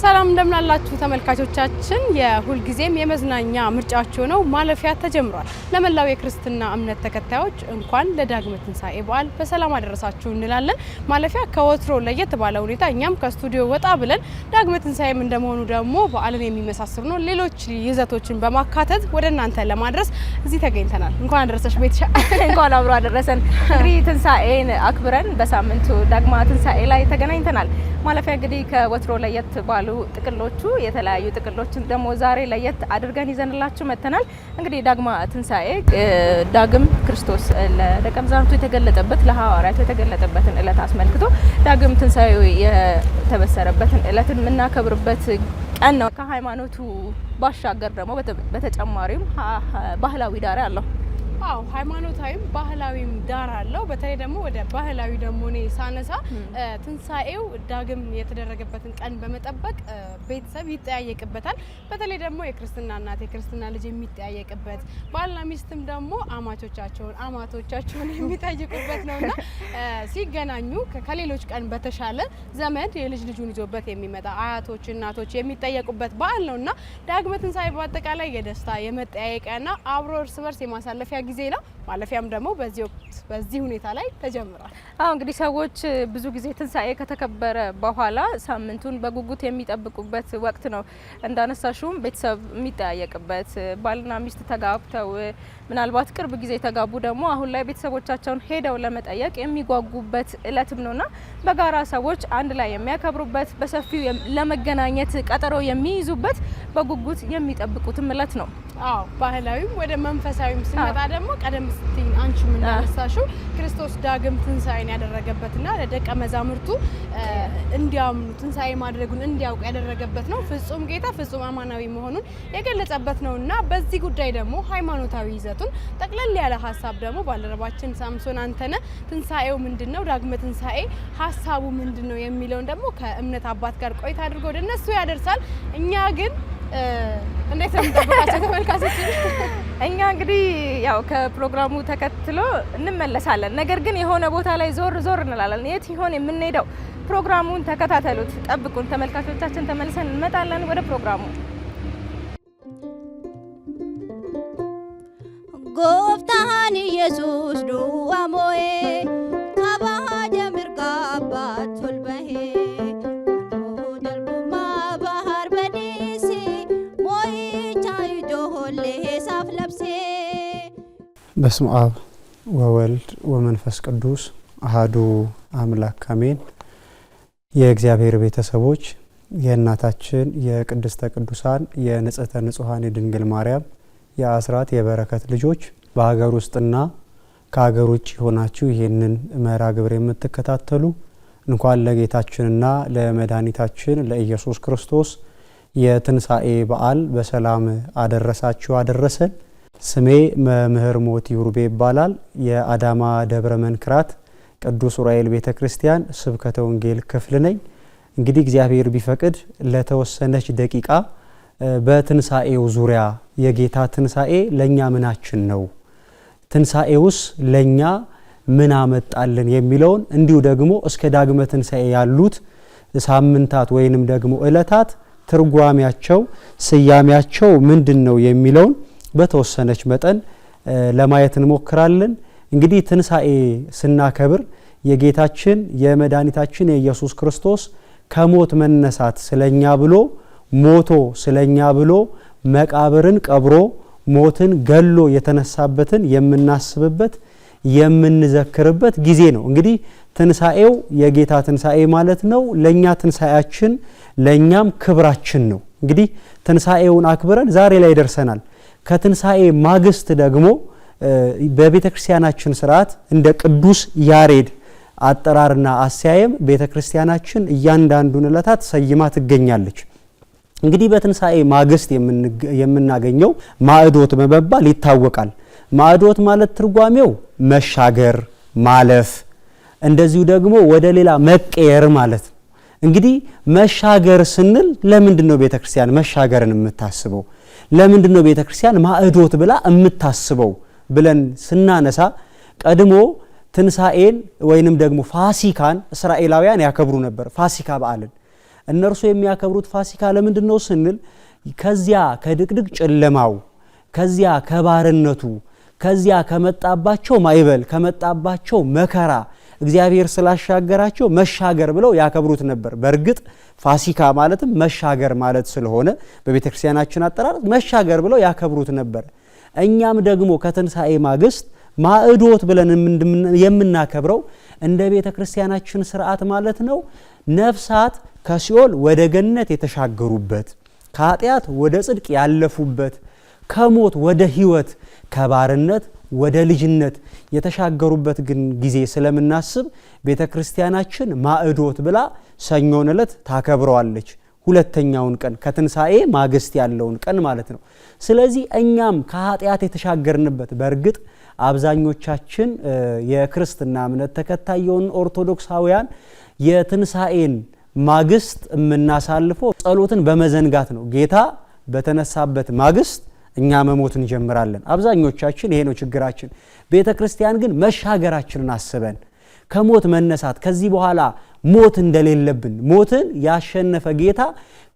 ሰላም እንደምናላችሁ ተመልካቾቻችን የሁል ጊዜም የመዝናኛ ምርጫችሁ ነው ማለፊያ ተጀምሯል። ለመላው የክርስትና እምነት ተከታዮች እንኳን ለዳግመ ትንሳኤ በዓል በሰላም አደረሳችሁ እንላለን። ማለፊያ ከወትሮ ለየት ባለ ሁኔታ እኛም ከስቱዲዮ ወጣ ብለን ዳግመ ትንሳኤም እንደመሆኑ ደግሞ በዓልን የሚመሳሰሉ ነው ሌሎች ይዘቶችን በማካተት ወደ እናንተ ለማድረስ እዚህ ተገኝተናል። እንኳን አደረሰሽ ቤትሻ። እንኳን አብሮ አደረሰን። እንግዲህ ትንሳኤን አክብረን በሳምንቱ ዳግመ ትንሳኤ ላይ ተገናኝተናል። ማለፊያ እንግዲህ ከወትሮ ለየት ባሉ ጥቅሎቹ የተለያዩ ጥቅሎችን ደግሞ ዛሬ ለየት አድርገን ይዘንላችሁ መተናል። እንግዲህ ዳግመ ትንሳኤ ዳግም ክርስቶስ ለደቀ መዛሙርቱ የተገለጠበት ለሐዋርያቱ የተገለጠበትን ዕለት አስመልክቶ ዳግም ትንሳኤው የተበሰረበትን ዕለትን የምናከብርበት ቀን ነው። ከሃይማኖቱ ባሻገር ደግሞ በተጨማሪም ባህላዊ ዳራ አለው። አው ሃይማኖታዊም ባህላዊም ዳራ አለው። በተለይ ደግሞ ወደ ባህላዊ ደግሞ እኔ ሳነሳ ትንሳኤው ዳግም የተደረገበትን ቀን በመጠበቅ ቤተሰብ ይጠያየቅበታል። በተለይ ደግሞ የክርስትና እናት የክርስትና ልጅ የሚጠያየቅበት ባልና ሚስትም ደግሞ አማቶቻቸውን የሚጠይቁበት ነውና ሲገናኙ ከሌሎች ቀን በተሻለ ዘመድ የልጅ ልጁን ይዞበት የሚመጣ አያቶች እናቶች የሚጠየቁበት በዓል ነውና ዳግመ ትንሳኤ በአጠቃላይ የደስታ የመጠያየቂያና አብሮ እርስ በርስ የማሳለፊያ ጊዜ ነው። ማለፊያም ደግሞ በዚህ ወቅት በዚህ ሁኔታ ላይ ተጀምሯል። እንግዲህ ሰዎች ብዙ ጊዜ ትንሳኤ ከተከበረ በኋላ ሳምንቱን በጉጉት የሚጠብቁበት ወቅት ነው። እንዳነሳሹም ቤተሰብ የሚጠያየቅበት ባልና ሚስት ተጋብተው ምናልባት ቅርብ ጊዜ ተጋቡ ደግሞ አሁን ላይ ቤተሰቦቻቸውን ሄደው ለመጠየቅ የሚጓጉበት እለትም ነውና በጋራ ሰዎች አንድ ላይ የሚያከብሩበት በሰፊው ለመገናኘት ቀጠሮ የሚይዙበት በጉጉት የሚጠብቁትም እለት ነው። ባህላዊም ወደ መንፈሳዊም ስንመጣ ደግሞ ቀደም ስትይ አንቺ ምን አነሳሽው ክርስቶስ ዳግም ትንሳኤን ያደረገበትና ለደቀ መዛሙርቱ እንዲያምኑ ትንሳኤ ማድረጉን እንዲያውቁ ያደረገበት ነው። ፍጹም ጌታ ፍጹም አማናዊ መሆኑን የገለጸበት ነውና በዚህ ጉዳይ ደግሞ ሃይማኖታዊ ይዘቱን ጠቅለል ያለ ሀሳብ ደግሞ ባልደረባችን ሳምሶን አንተነ ትንሳኤው ምንድነው ዳግመ ትንሳኤ ሀሳቡ ምንድነው የሚለውን ደግሞ ከእምነት አባት ጋር ቆይታ አድርጎ ወደ እነሱ ያደርሳል። እኛ ግን እንዴት ነው የምንጠብቃቸው ተመልካቾች? እኛ እንግዲህ ያው ከፕሮግራሙ ተከትሎ እንመለሳለን። ነገር ግን የሆነ ቦታ ላይ ዞር እንላለን። የት ይሆን የምንሄደው? ፕሮግራሙን ተከታተሉት፣ ጠብቁን ተመልካቾቻችን። ተመልሰን እንመጣለን ወደ ፕሮግራሙ። ጎፍታን ኢየሱስ ዱዋሞዬ ካባጀ ምርጋባት ሶልበሄ በስመ አብ ወወልድ ወመንፈስ ቅዱስ አሐዱ አምላክ አሜን። የእግዚአብሔር ቤተሰቦች የእናታችን የቅድስተ ቅዱሳን የንጽሕተ ንጹሐን የድንግል ማርያም የአስራት የበረከት ልጆች በሀገር ውስጥና ከሀገር ውጭ ሆናችሁ ይህንን መርሃ ግብር የምትከታተሉ እንኳን ለጌታችንና ለመድኃኒታችን ለኢየሱስ ክርስቶስ የትንሳኤ በዓል በሰላም አደረሳችሁ አደረሰን። ስሜ መምህር ሞቲ ውርቤ ይባላል። የአዳማ ደብረ መንክራት ቅዱስ ዑራኤል ቤተክርስቲያን ስብከተ ወንጌል ክፍል ነኝ። እንግዲህ እግዚአብሔር ቢፈቅድ ለተወሰነች ደቂቃ በትንሳኤው ዙሪያ የጌታ ትንሳኤ ለኛ ምናችን ነው፣ ትንሳኤውስ ለኛ ምን አመጣልን የሚለውን እንዲሁ ደግሞ እስከ ዳግመ ትንሳኤ ያሉት ሳምንታት ወይንም ደግሞ ዕለታት ትርጓሜያቸው ስያሜያቸው ምንድነው የሚለውን በተወሰነች መጠን ለማየት እንሞክራለን። እንግዲህ ትንሳኤ ስናከብር የጌታችን የመድኃኒታችን የኢየሱስ ክርስቶስ ከሞት መነሳት ስለኛ ብሎ ሞቶ ስለኛ ብሎ መቃብርን ቀብሮ ሞትን ገሎ የተነሳበትን የምናስብበት የምንዘክርበት ጊዜ ነው። እንግዲህ ትንሳኤው የጌታ ትንሳኤ ማለት ነው። ለኛ ትንሳኤያችን ለኛም ክብራችን ነው። እንግዲህ ትንሳኤውን አክብረን ዛሬ ላይ ደርሰናል። ከትንሳኤ ማግስት ደግሞ በቤተክርስቲያናችን ስርዓት እንደ ቅዱስ ያሬድ አጠራርና አስያየም ቤተክርስቲያናችን እያንዳንዱን ዕለታት ሰይማ ትገኛለች። እንግዲህ በትንሳኤ ማግስት የምናገኘው ማዕዶት በመባል ይታወቃል። ማዕዶት ማለት ትርጓሜው መሻገር ማለፍ፣ እንደዚሁ ደግሞ ወደ ሌላ መቀየር ማለት ነው። እንግዲህ መሻገር ስንል ለምንድነው ቤተክርስቲያን መሻገርን የምታስበው? ለምንድነው ቤተክርስቲያን ማዕዶት ብላ የምታስበው ብለን ስናነሳ ቀድሞ ትንሳኤን ወይንም ደግሞ ፋሲካን እስራኤላውያን ያከብሩ ነበር። ፋሲካ በዓልን እነርሱ የሚያከብሩት ፋሲካ ለምንድነው ስንል ከዚያ ከድቅድቅ ጨለማው ከዚያ ከባርነቱ ከዚያ ከመጣባቸው ማይበል ከመጣባቸው መከራ እግዚአብሔር ስላሻገራቸው መሻገር ብለው ያከብሩት ነበር። በእርግጥ ፋሲካ ማለትም መሻገር ማለት ስለሆነ በቤተክርስቲያናችን አጠራር መሻገር ብለው ያከብሩት ነበር። እኛም ደግሞ ከትንሣኤ ማግስት ማዕዶት ብለን የምናከብረው እንደ ቤተክርስቲያናችን ስርዓት ማለት ነው ነፍሳት ከሲኦል ወደ ገነት የተሻገሩበት ከኃጢአት ወደ ጽድቅ ያለፉበት ከሞት ወደ ሕይወት ከባርነት ወደ ልጅነት የተሻገሩበት ግን ጊዜ ስለምናስብ ቤተክርስቲያናችን ማዕዶት ብላ ሰኞን ዕለት ታከብረዋለች። ሁለተኛውን ቀን ከትንሣኤ ማግስት ያለውን ቀን ማለት ነው። ስለዚህ እኛም ከኃጢአት የተሻገርንበት በእርግጥ አብዛኞቻችን የክርስትና እምነት ተከታይ የሆኑ ኦርቶዶክሳውያን የትንሣኤን ማግስት የምናሳልፈው ጸሎትን በመዘንጋት ነው። ጌታ በተነሳበት ማግስት እኛ መሞት እንጀምራለን። አብዛኞቻችን ይሄ ነው ችግራችን። ቤተ ክርስቲያን ግን መሻገራችንን አስበን ከሞት መነሳት ከዚህ በኋላ ሞት እንደሌለብን ሞትን ያሸነፈ ጌታ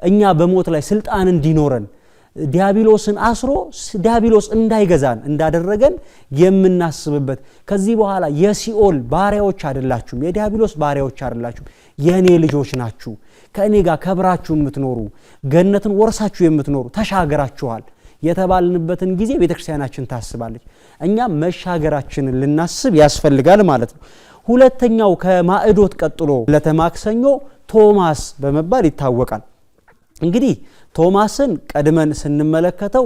እኛ በሞት ላይ ስልጣን እንዲኖረን ዲያብሎስን አስሮ ዲያብሎስ እንዳይገዛን እንዳደረገን የምናስብበት ከዚህ በኋላ የሲኦል ባሪያዎች አይደላችሁም፣ የዲያብሎስ ባሪያዎች አይደላችሁም፣ የኔ ልጆች ናችሁ፣ ከእኔ ጋር ከብራችሁ የምትኖሩ ገነትን ወርሳችሁ የምትኖሩ ተሻገራችኋል የተባልንበትን ጊዜ ቤተክርስቲያናችን ታስባለች። እኛም መሻገራችንን ልናስብ ያስፈልጋል ማለት ነው። ሁለተኛው ከማዕዶት ቀጥሎ ለተማክሰኞ ቶማስ በመባል ይታወቃል። እንግዲህ ቶማስን ቀድመን ስንመለከተው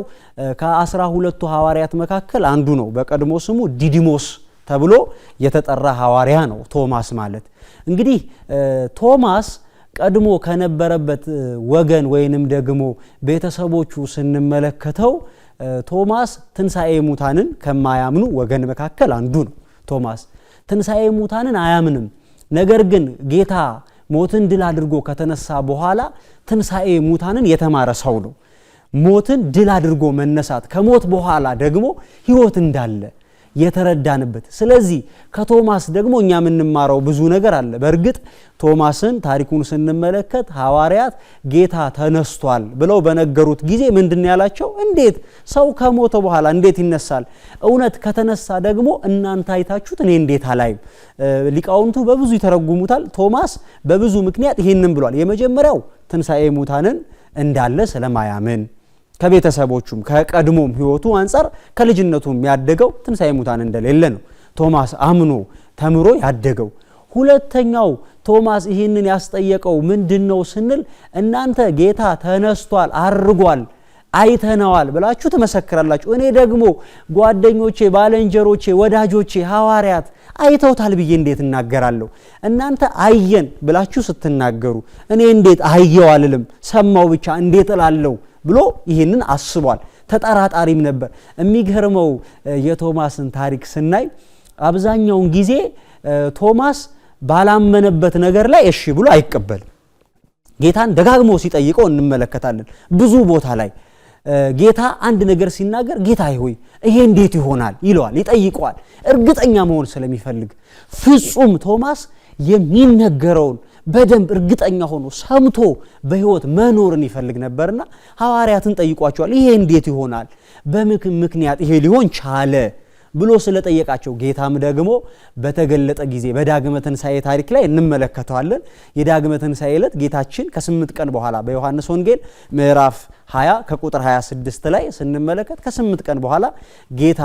ከ12ቱ ሐዋርያት መካከል አንዱ ነው። በቀድሞ ስሙ ዲዲሞስ ተብሎ የተጠራ ሐዋርያ ነው ቶማስ ማለት። እንግዲህ ቶማስ ቀድሞ ከነበረበት ወገን ወይንም ደግሞ ቤተሰቦቹ ስንመለከተው ቶማስ ትንሣኤ ሙታንን ከማያምኑ ወገን መካከል አንዱ ነው። ቶማስ ትንሣኤ ሙታንን አያምንም። ነገር ግን ጌታ ሞትን ድል አድርጎ ከተነሳ በኋላ ትንሣኤ ሙታንን የተማረ ሰው ነው። ሞትን ድል አድርጎ መነሳት ከሞት በኋላ ደግሞ ሕይወት እንዳለ የተረዳንበት። ስለዚህ ከቶማስ ደግሞ እኛ የምንማረው ብዙ ነገር አለ። በእርግጥ ቶማስን ታሪኩን ስንመለከት ሐዋርያት ጌታ ተነስቷል ብለው በነገሩት ጊዜ ምንድን ያላቸው? እንዴት ሰው ከሞተ በኋላ እንዴት ይነሳል? እውነት ከተነሳ ደግሞ እናንተ አይታችሁት እኔ እንዴት አላይም? ሊቃውንቱ በብዙ ይተረጉሙታል። ቶማስ በብዙ ምክንያት ይህንን ብሏል። የመጀመሪያው ትንሣኤ ሙታንን እንዳለ ስለማያምን ከቤተሰቦቹም ከቀድሞም ሕይወቱ አንጻር ከልጅነቱም ያደገው ትንሣኤ ሙታን እንደሌለ ነው ቶማስ አምኖ ተምሮ ያደገው። ሁለተኛው ቶማስ ይህንን ያስጠየቀው ምንድነው ስንል እናንተ ጌታ ተነስቷል አርጓል አይተናዋል ብላችሁ ትመሰክራላችሁ፣ እኔ ደግሞ ጓደኞቼ ባለንጀሮቼ ወዳጆቼ ሐዋርያት አይተውታል ብዬ እንዴት እናገራለሁ? እናንተ አየን ብላችሁ ስትናገሩ እኔ እንዴት አየው አልልም፣ ሰማው ብቻ እንዴት እላለሁ ብሎ ይህንን አስቧል። ተጠራጣሪም ነበር። የሚገርመው የቶማስን ታሪክ ስናይ አብዛኛውን ጊዜ ቶማስ ባላመነበት ነገር ላይ እሺ ብሎ አይቀበልም። ጌታን ደጋግሞ ሲጠይቀው እንመለከታለን። ብዙ ቦታ ላይ ጌታ አንድ ነገር ሲናገር ጌታ ሆይ ይሄ እንዴት ይሆናል ይለዋል፣ ይጠይቀዋል። እርግጠኛ መሆን ስለሚፈልግ ፍጹም ቶማስ የሚነገረውን በደንብ እርግጠኛ ሆኖ ሰምቶ በሕይወት መኖርን ይፈልግ ነበርና ሐዋርያትን ጠይቋቸዋል። ይሄ እንዴት ይሆናል? በምክንያት ይሄ ሊሆን ቻለ ብሎ ስለጠየቃቸው ጌታም ደግሞ በተገለጠ ጊዜ በዳግመ ትንሣኤ ታሪክ ላይ እንመለከተዋለን። የዳግመ ትንሣኤ ዕለት ጌታችን ከ8 ቀን በኋላ በዮሐንስ ወንጌል ምዕራፍ 20 ከቁጥር 26 ላይ ስንመለከት ከ8 ቀን በኋላ ጌታ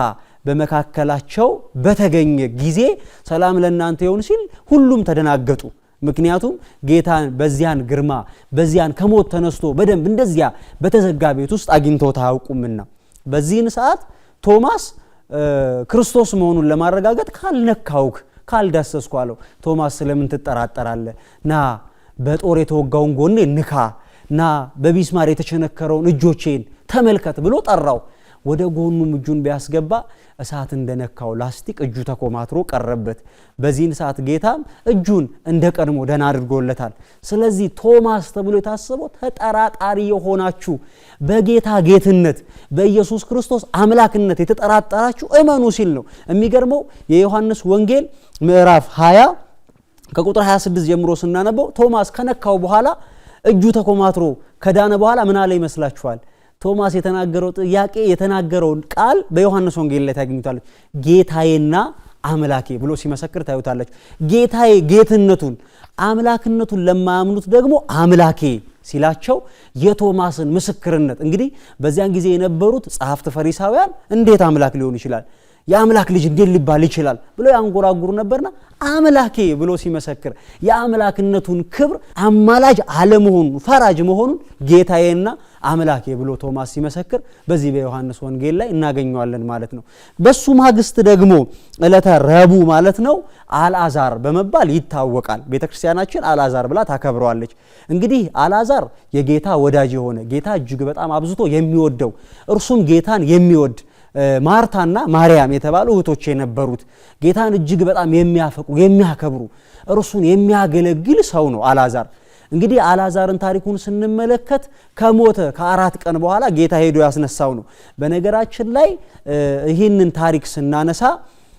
በመካከላቸው በተገኘ ጊዜ ሰላም ለእናንተ ይሁን ሲል ሁሉም ተደናገጡ። ምክንያቱም ጌታን በዚያን ግርማ በዚያን ከሞት ተነስቶ በደንብ እንደዚያ በተዘጋ ቤት ውስጥ አግኝተውት አያውቁምና በዚህን ሰዓት ቶማስ ክርስቶስ መሆኑን ለማረጋገጥ ካልነካውክ ካልዳሰስኩ አለው። ቶማስ ስለምን ትጠራጠራለህ? ና በጦር የተወጋውን ጎኔ ንካ፣ ና በቢስማር የተቸነከረውን እጆቼን ተመልከት ብሎ ጠራው። ወደ ጎኑም እጁን ቢያስገባ እሳት እንደነካው ላስቲክ እጁ ተኮማትሮ ቀረበት። በዚህን ሰዓት ጌታም እጁን እንደ ቀድሞ ደህና አድርጎለታል። ስለዚህ ቶማስ ተብሎ የታሰበው ተጠራጣሪ የሆናችሁ በጌታ ጌትነት በኢየሱስ ክርስቶስ አምላክነት የተጠራጠራችሁ እመኑ ሲል ነው። የሚገርመው የዮሐንስ ወንጌል ምዕራፍ 20 ከቁጥር 26 ጀምሮ ስናነበው ቶማስ ከነካው በኋላ እጁ ተኮማትሮ ከዳነ በኋላ ምን አለ ይመስላችኋል? ቶማስ የተናገረው ጥያቄ የተናገረውን ቃል በዮሐንስ ወንጌል ላይ ታገኙታላችሁ። ጌታዬና አምላኬ ብሎ ሲመሰክር ታዩታላችሁ። ጌታዬ ጌትነቱን አምላክነቱን ለማያምኑት ደግሞ አምላኬ ሲላቸው የቶማስን ምስክርነት እንግዲህ በዚያን ጊዜ የነበሩት ጸሐፍት ፈሪሳውያን እንዴት አምላክ ሊሆን ይችላል? የአምላክ ልጅ እንዴት ሊባል ይችላል? ብሎ ያንጎራጉሩ ነበርና አምላኬ ብሎ ሲመሰክር የአምላክነቱን ክብር አማላጅ አለመሆኑን ፈራጅ መሆኑን ጌታዬና አምላኬ ብሎ ቶማስ ሲመሰክር በዚህ በዮሐንስ ወንጌል ላይ እናገኘዋለን ማለት ነው። በሱ ማግስት ደግሞ ዕለተ ረቡዕ ማለት ነው አልዓዛር በመባል ይታወቃል። ቤተክርስቲያናችን አልዓዛር ብላ ታከብረዋለች። እንግዲህ አልዓዛር የጌታ ወዳጅ የሆነ ጌታ እጅግ በጣም አብዝቶ የሚወደው እርሱም ጌታን የሚወድ ማርታና ማርያም የተባሉ እህቶች የነበሩት ጌታን እጅግ በጣም የሚያፈቅሩ የሚያከብሩ እርሱን የሚያገለግል ሰው ነው አልዓዛር። እንግዲህ አልዓዛርን ታሪኩን ስንመለከት ከሞተ ከ4 ቀን በኋላ ጌታ ሄዶ ያስነሳው ነው። በነገራችን ላይ ይህንን ታሪክ ስናነሳ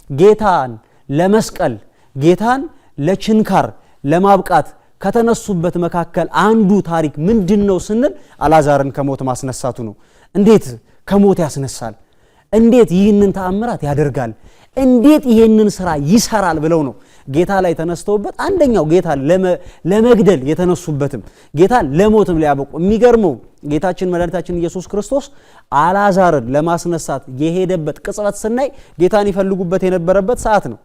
ጌታን ለመስቀል ጌታን ለችንካር ለማብቃት ከተነሱበት መካከል አንዱ ታሪክ ምንድነው ስንል አልዓዛርን ከሞት ማስነሳቱ ነው። እንዴት ከሞት ያስነሳል? እንዴት ይህንን ተአምራት ያደርጋል? እንዴት ይህንን ስራ ይሰራል ብለው ነው ጌታ ላይ ተነስተውበት አንደኛው ጌታን ለመግደል የተነሱበትም ጌታን ለሞትም ሊያበቁ። የሚገርመው ጌታችን መድኃኒታችን ኢየሱስ ክርስቶስ አልዓዛርን ለማስነሳት የሄደበት ቅጽበት ስናይ ጌታን ይፈልጉበት የነበረበት ሰዓት ነው።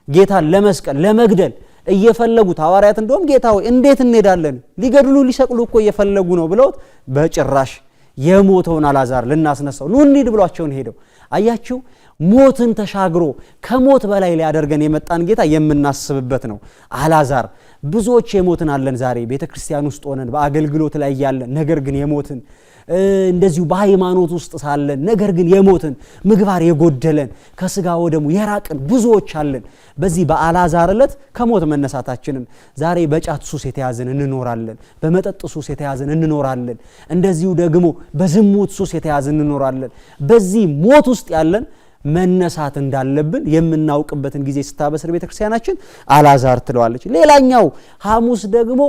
ጌታን ለመስቀል ለመግደል እየፈለጉት ሐዋርያት እንደውም ጌታ ሆይ እንዴት እንሄዳለን? ሊገድሉ ሊሰቅሉ እኮ እየፈለጉ ነው ብለውት በጭራሽ የሞተውን አልዓዛር ልናስነሳው ኑ እንሂድ ብሏቸውን ሄደው። አያችሁ ሞትን ተሻግሮ ከሞት በላይ ሊያደርገን የመጣን ጌታ የምናስብበት ነው አልዓዛር። ብዙዎች የሞትን አለን ዛሬ ቤተክርስቲያን ውስጥ ሆነን በአገልግሎት ላይ ያለን ነገር ግን የሞትን እንደዚሁ በሃይማኖት ውስጥ ሳለን ነገር ግን የሞትን ምግባር የጎደለን ከስጋ ወደሙ የራቅን ብዙዎች አለን። በዚህ በአልዓዛር ዕለት ከሞት መነሳታችንን ዛሬ በጫት ሱስ የተያዘን እንኖራለን፣ በመጠጥ ሱስ የተያዘን እንኖራለን፣ እንደዚሁ ደግሞ በዝሙት ሱስ የተያዘን እንኖራለን። በዚህ ሞት ውስጥ ያለን መነሳት እንዳለብን የምናውቅበትን ጊዜ ስታበስር ቤተክርስቲያናችን አልዓዛር ትለዋለች። ሌላኛው ሐሙስ ደግሞ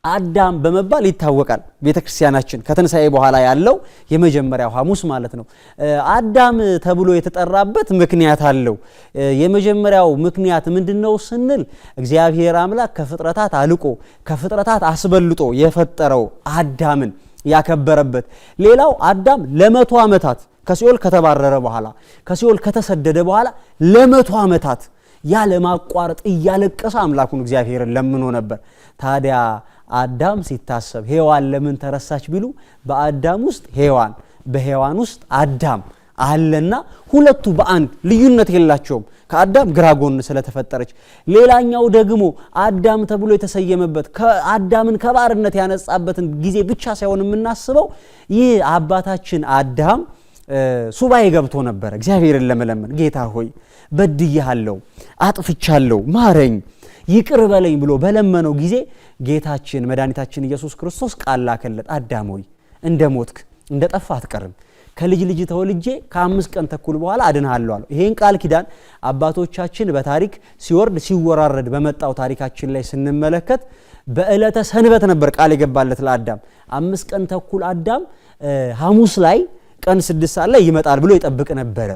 አዳም በመባል ይታወቃል። ቤተክርስቲያናችን ከትንሣኤ በኋላ ያለው የመጀመሪያው ሐሙስ ማለት ነው። አዳም ተብሎ የተጠራበት ምክንያት አለው። የመጀመሪያው ምክንያት ምንድነው ስንል እግዚአብሔር አምላክ ከፍጥረታት አልቆ ከፍጥረታት አስበልጦ የፈጠረው አዳምን ያከበረበት። ሌላው አዳም ለ100 ዓመታት ከሲኦል ከተባረረ በኋላ ከሲኦል ከተሰደደ በኋላ ለ100 ዓመታት ያለ ማቋረጥ እያለቀሰ አምላኩን እግዚአብሔርን ለምኖ ነበር። ታዲያ አዳም ሲታሰብ ሔዋን ለምን ተረሳች ቢሉ በአዳም ውስጥ ሔዋን በሔዋን ውስጥ አዳም አለና ሁለቱ በአንድ ልዩነት የላቸውም ከአዳም ግራ ጎን ስለተፈጠረች። ሌላኛው ደግሞ አዳም ተብሎ የተሰየመበት አዳምን ከባርነት ያነጻበትን ጊዜ ብቻ ሳይሆን የምናስበው ይህ አባታችን አዳም ሱባኤ ገብቶ ነበር እግዚአብሔርን ለመለመን። ጌታ ሆይ በድያለሁ፣ አጥፍቻለሁ፣ ማረኝ፣ ይቅር በለኝ ብሎ በለመነው ጊዜ ጌታችን መድኃኒታችን ኢየሱስ ክርስቶስ ቃል ላከለት። አዳም ሆይ እንደ ሞትክ እንደ ጠፋ አትቀርም፣ ከልጅ ልጅ ተወልጄ ከ5 ቀን ተኩል በኋላ አድንሃለሁ አለው። ይሄን ቃል ኪዳን አባቶቻችን በታሪክ ሲወርድ ሲወራረድ በመጣው ታሪካችን ላይ ስንመለከት በዕለተ ሰንበት ነበር ቃል የገባለት ለአዳም። 5 ቀን ተኩል አዳም ሐሙስ ላይ ቀን 6 ሰዓት ላይ ይመጣል ብሎ ይጠብቅ ነበረ።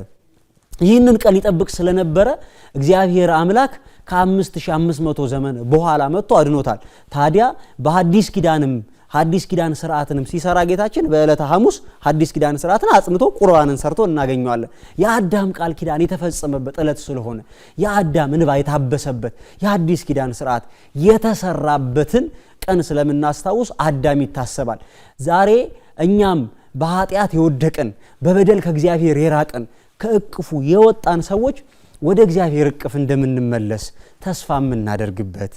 ይህንን ቀን ይጠብቅ ስለነበረ እግዚአብሔር አምላክ ከ5500 ዘመን በኋላ መጥቶ አድኖታል። ታዲያ በሐዲስ ኪዳን ስርዓትንም ሲሰራ ጌታችን በዕለተ ሐሙስ ሐዲስ ኪዳን ስርዓትን አጽንቶ ቁርባንን ሰርቶ እናገኘዋለን። የአዳም ቃል ኪዳን የተፈጸመበት ዕለት ስለሆነ የአዳም እንባ የታበሰበት የሐዲስ ኪዳን ስርዓት የተሰራበትን ቀን ስለምናስታውስ አዳም ይታሰባል። ዛሬ እኛም በኃጢአት የወደቅን በበደል ከእግዚአብሔር የራቅን ከእቅፉ የወጣን ሰዎች ወደ እግዚአብሔር እቅፍ እንደምንመለስ ተስፋ የምናደርግበት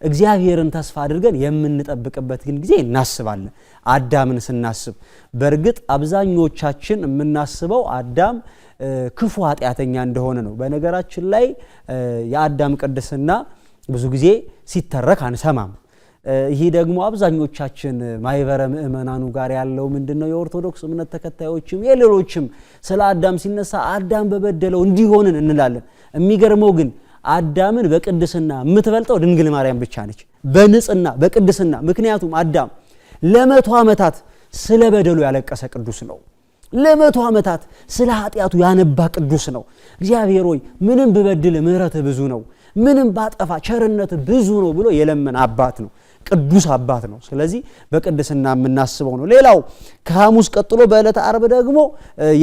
እግዚአብሔርን ተስፋ አድርገን የምንጠብቅበት ግን ጊዜ እናስባለን። አዳምን ስናስብ በእርግጥ አብዛኞቻችን የምናስበው አዳም ክፉ ኃጢአተኛ እንደሆነ ነው። በነገራችን ላይ የአዳም ቅድስና ብዙ ጊዜ ሲተረክ አንሰማም። ይሄ ደግሞ አብዛኞቻችን ማይበረ ምእመናኑ ጋር ያለው ምንድነው የኦርቶዶክስ እምነት ተከታዮችም የሌሎችም ስለ አዳም ሲነሳ አዳም በበደለው እንዲሆንን እንላለን። የሚገርመው ግን አዳምን በቅድስና የምትበልጠው ድንግል ማርያም ብቻ ነች። በንጽህና በቅድስና። ምክንያቱም አዳም ለ100 ዓመታት ስለ በደሉ ያለቀሰ ቅዱስ ነው። ለ100 ዓመታት ስለ ኃጢአቱ ያነባ ቅዱስ ነው። እግዚአብሔር ሆይ ምንም ብበድል ምሕረትህ ብዙ ነው፣ ምንም ባጠፋ ቸርነትህ ብዙ ነው ብሎ የለመን አባት ነው። ቅዱስ አባት ነው። ስለዚህ በቅድስና የምናስበው ነው። ሌላው ከሐሙስ ቀጥሎ በዕለተ ዓርብ ደግሞ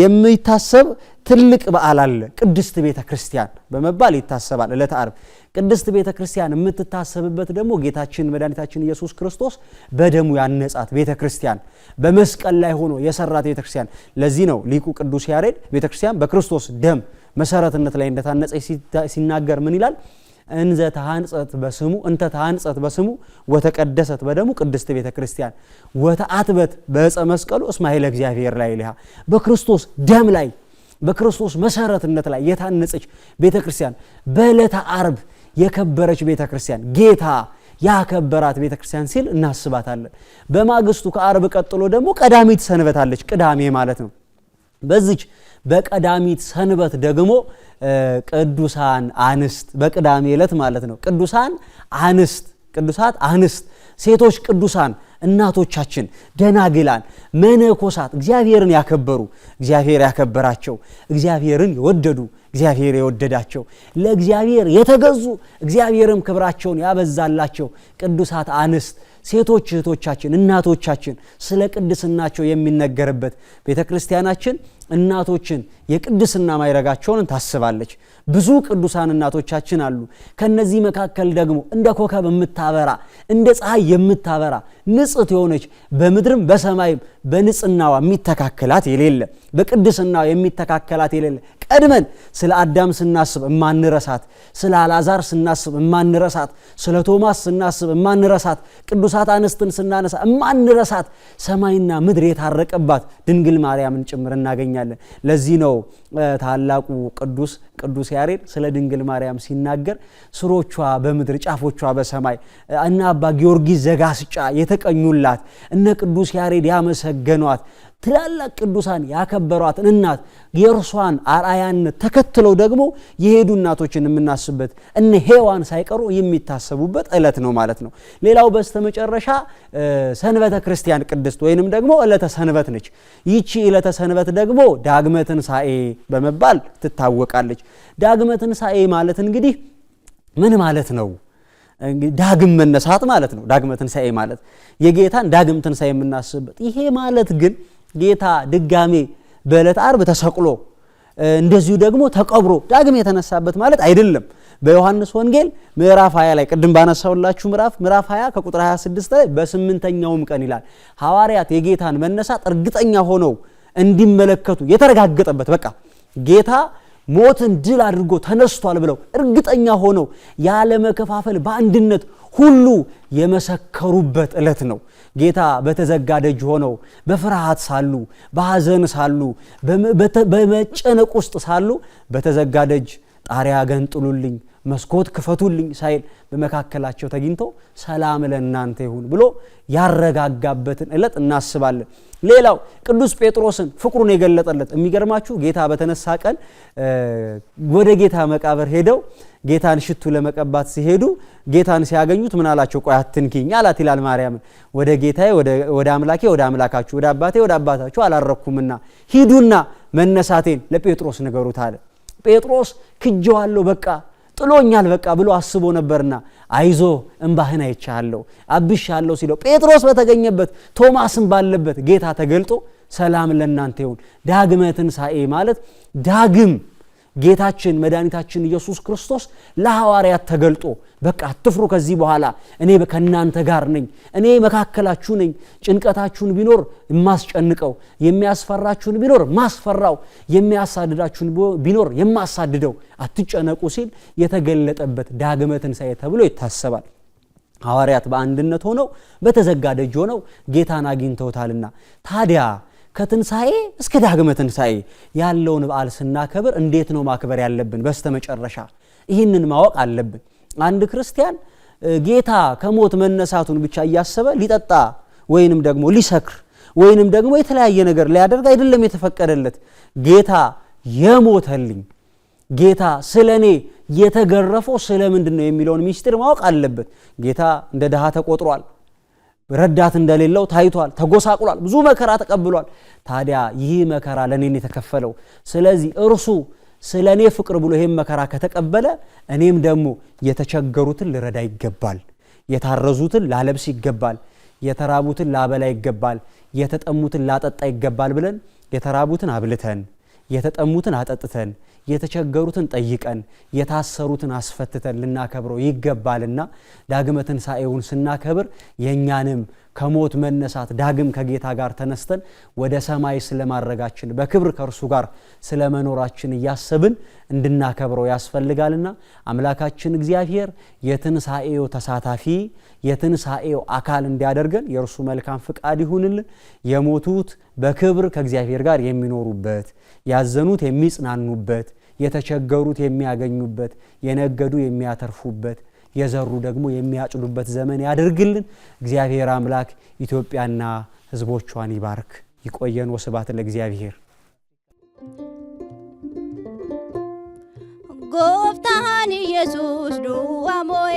የሚታሰብ ትልቅ በዓል አለ። ቅድስት ቤተ ክርስቲያን በመባል ይታሰባል። ዕለተ ዓርብ ቅድስት ቤተ ክርስቲያን የምትታሰብበት ደግሞ ጌታችን መድኃኒታችን ኢየሱስ ክርስቶስ በደሙ ያነጻት ቤተ ክርስቲያን፣ በመስቀል ላይ ሆኖ የሰራት ቤተ ክርስቲያን። ለዚህ ነው ሊቁ ቅዱስ ያሬድ ቤተ ክርስቲያን በክርስቶስ ደም መሰረትነት ላይ እንደታነጸች ሲናገር ምን ይላል? እንዘ ተሃንጸት በስሙ እንተ ተሃንጸት በስሙ ወተቀደሰት በደሙ ቅድስት ቤተ ክርስቲያን ወተአትበት በዕፀ መስቀሉ እስመ ኃይለ እግዚአብሔር ላይ ይልሃ። በክርስቶስ ደም ላይ በክርስቶስ መሰረትነት ላይ የታነጸች ቤተ ክርስቲያን፣ በዕለተ ዓርብ የከበረች ቤተ ክርስቲያን፣ ጌታ ያከበራት ቤተ ክርስቲያን ሲል እናስባታለን። በማግስቱ ከዓርብ ቀጥሎ ደግሞ ቀዳሚት ሰንበት አለች። ቅዳሜ ማለት ነው። በዚች በቀዳሚት ሰንበት ደግሞ ቅዱሳን አንስት በቅዳሜ ዕለት ማለት ነው። ቅዱሳን አንስት ቅዱሳት አንስት ሴቶች ቅዱሳን እናቶቻችን ደናግላን መነኮሳት እግዚአብሔርን ያከበሩ እግዚአብሔር ያከበራቸው እግዚአብሔርን የወደዱ እግዚአብሔር የወደዳቸው ለእግዚአብሔር የተገዙ እግዚአብሔርም ክብራቸውን ያበዛላቸው ቅዱሳት አንስት ሴቶች እህቶቻችን እናቶቻችን ስለ ቅድስናቸው የሚነገርበት ቤተ ክርስቲያናችን እናቶችን የቅድስና ማይረጋቸውን ታስባለች። ብዙ ቅዱሳን እናቶቻችን አሉ። ከነዚህ መካከል ደግሞ እንደ ኮከብ የምታበራ እንደ ፀሐይ የምታበራ ንጽሕት የሆነች በምድርም በሰማይም በንጽህናዋ የሚተካከላት የሌለ በቅድስናዋ የሚተካከላት የሌለ ቀድመን ስለ አዳም ስናስብ እማንረሳት፣ ስለ አልዓዛር ስናስብ እማንረሳት፣ ስለ ቶማስ ስናስብ እማንረሳት፣ ቅዱሳት አንስትን ስናነሳ እማንረሳት ሰማይና ምድር የታረቀባት ድንግል ማርያምን ጭምር እናገኛለን። ለዚህ ነው ታላቁ ቅዱስ ያሬድ ስለ ድንግል ማርያም ሲናገር ስሮቿ በምድር ጫፎቿ በሰማይ እና አባ ጊዮርጊስ ዘጋስጫ የተቀኙላት እነ ቅዱስ ያሬድ ያመሰገኗት ትላላቅ ቅዱሳን ያከበሯትን እናት የእርሷን አርአያነት ተከትለው ደግሞ የሄዱ እናቶችን የምናስብበት እነ ሔዋን ሳይቀሩ የሚታሰቡበት ዕለት ነው ማለት ነው። ሌላው በስተመጨረሻ ሰንበተ ክርስቲያን ቅድስት ወይንም ደግሞ ዕለተ ሰንበት ነች። ይቺ ዕለተ ሰንበት ደግሞ ዳግመ ትንሣኤ በመባል ትታወቃለች። ዳግመ ትንሣኤ ማለት እንግዲህ ምን ማለት ነው? ዳግም መነሳት ማለት ነው። ዳግመ ትንሣኤ ማለት የጌታን ዳግም ትንሣኤ የምናስብበት። ይሄ ማለት ግን ጌታ ድጋሜ በዕለተ ዓርብ ተሰቅሎ እንደዚሁ ደግሞ ተቀብሮ ዳግም የተነሳበት ማለት አይደለም። በዮሐንስ ወንጌል ምዕራፍ 20 ላይ ቅድም ባነሳውላችሁ ምዕራፍ 20 ከቁጥር 26 ላይ በ8ኛውም ቀን ይላል ሐዋርያት የጌታን መነሳት እርግጠኛ ሆነው እንዲመለከቱ የተረጋገጠበት በቃ ጌታ ሞትን ድል አድርጎ ተነስቷል ብለው እርግጠኛ ሆነው ያለ መከፋፈል በአንድነት ሁሉ የመሰከሩበት ዕለት ነው። ጌታ በተዘጋ ደጅ ሆነው በፍርሃት ሳሉ፣ በሐዘን ሳሉ፣ በመጨነቅ ውስጥ ሳሉ በተዘጋ ደጅ ጣሪያ ገንጥሉልኝ፣ መስኮት ክፈቱልኝ ሳይል በመካከላቸው ተገኝቶ ሰላም ለእናንተ ይሁን ብሎ ያረጋጋበትን ዕለት እናስባለን። ሌላው ቅዱስ ጴጥሮስን ፍቅሩን የገለጠለት የሚገርማችሁ ጌታ በተነሳ ቀን ወደ ጌታ መቃብር ሄደው ጌታን ሽቱ ለመቀባት ሲሄዱ ጌታን ሲያገኙት ምን አላቸው? ቆይ አትንኪኝ አላት ይላል ማርያምን። ወደ ጌታዬ ወደ አምላኬ ወደ አምላካችሁ ወደ አባቴ ወደ አባታችሁ አላረኩምና ሂዱና መነሳቴን ለጴጥሮስ ንገሩት አለ። ጴጥሮስ ክጄዋለሁ በቃ ጥሎኛል በቃ ብሎ አስቦ ነበርና አይዞ እንባህን አይቻለሁ አብሻለሁ ሲለው ጴጥሮስ በተገኘበት ቶማስም ባለበት ጌታ ተገልጦ ሰላም ለእናንተ ይሁን። ዳግመ ትንሣኤ ማለት ዳግም ጌታችን መድኃኒታችን ኢየሱስ ክርስቶስ ለሐዋርያት ተገልጦ በቃ አትፍሩ፣ ከዚህ በኋላ እኔ ከእናንተ ጋር ነኝ፣ እኔ መካከላችሁ ነኝ፣ ጭንቀታችሁን ቢኖር የማስጨንቀው፣ የሚያስፈራችሁን ቢኖር ማስፈራው፣ የሚያሳድዳችሁን ቢኖር የማሳድደው፣ አትጨነቁ ሲል የተገለጠበት ዳግመ ትንሣኤ ተብሎ ይታሰባል። ሐዋርያት በአንድነት ሆነው በተዘጋ ደጅ ሆነው ጌታን አግኝተውታልና ታዲያ ከትንሣኤ እስከ ዳግመ ትንሣኤ ያለውን በዓል ስናከብር እንዴት ነው ማክበር ያለብን? በስተመጨረሻ ይህንን ማወቅ አለብን። አንድ ክርስቲያን ጌታ ከሞት መነሳቱን ብቻ እያሰበ ሊጠጣ ወይንም ደግሞ ሊሰክር ወይንም ደግሞ የተለያየ ነገር ሊያደርግ አይደለም የተፈቀደለት። ጌታ የሞተልኝ ጌታ ስለኔ የተገረፈው ስለምንድነው የሚለውን ሚስጥር ማወቅ አለበት። ጌታ እንደ ድሃ ተቆጥሯል፣ ረዳት እንደሌለው ታይቷል፣ ተጎሳቁሏል፣ ብዙ መከራ ተቀብሏል። ታዲያ ይህ መከራ ለኔ የተከፈለው ስለዚህ እርሱ ስለኔ ፍቅር ብሎ ይሄን መከራ ከተቀበለ እኔም ደግሞ የተቸገሩትን ልረዳ ይገባል፣ የታረዙትን ላለብስ ይገባል፣ የተራቡትን ላበላ ይገባል፣ የተጠሙትን ላጠጣ ይገባል ብለን የተራቡትን አብልተን የተጠሙትን አጠጥተን የተቸገሩትን ጠይቀን የታሰሩትን አስፈትተን ልናከብረው ይገባልና ዳግመ ትንሣኤውን ስናከብር የኛንም ከሞት መነሳት ዳግም ከጌታ ጋር ተነስተን ወደ ሰማይ ስለማረጋችን በክብር ከእርሱ ጋር ስለመኖራችን እያሰብን እንድናከብረው ያስፈልጋልና አምላካችን እግዚአብሔር የትንሣኤው ተሳታፊ የትንሣኤው አካል እንዲያደርገን የእርሱ መልካም ፍቃድ ይሁንልን። የሞቱት በክብር ከእግዚአብሔር ጋር የሚኖሩበት፣ ያዘኑት የሚጽናኑበት፣ የተቸገሩት የሚያገኙበት፣ የነገዱ የሚያተርፉበት፣ የዘሩ ደግሞ የሚያጭዱበት ዘመን ያድርግልን። እግዚአብሔር አምላክ ኢትዮጵያና ሕዝቦቿን ይባርክ። ይቆየን። ወስብሐት ለእግዚአብሔር። ጎፍታን ኢየሱስ ዱዋሞዬ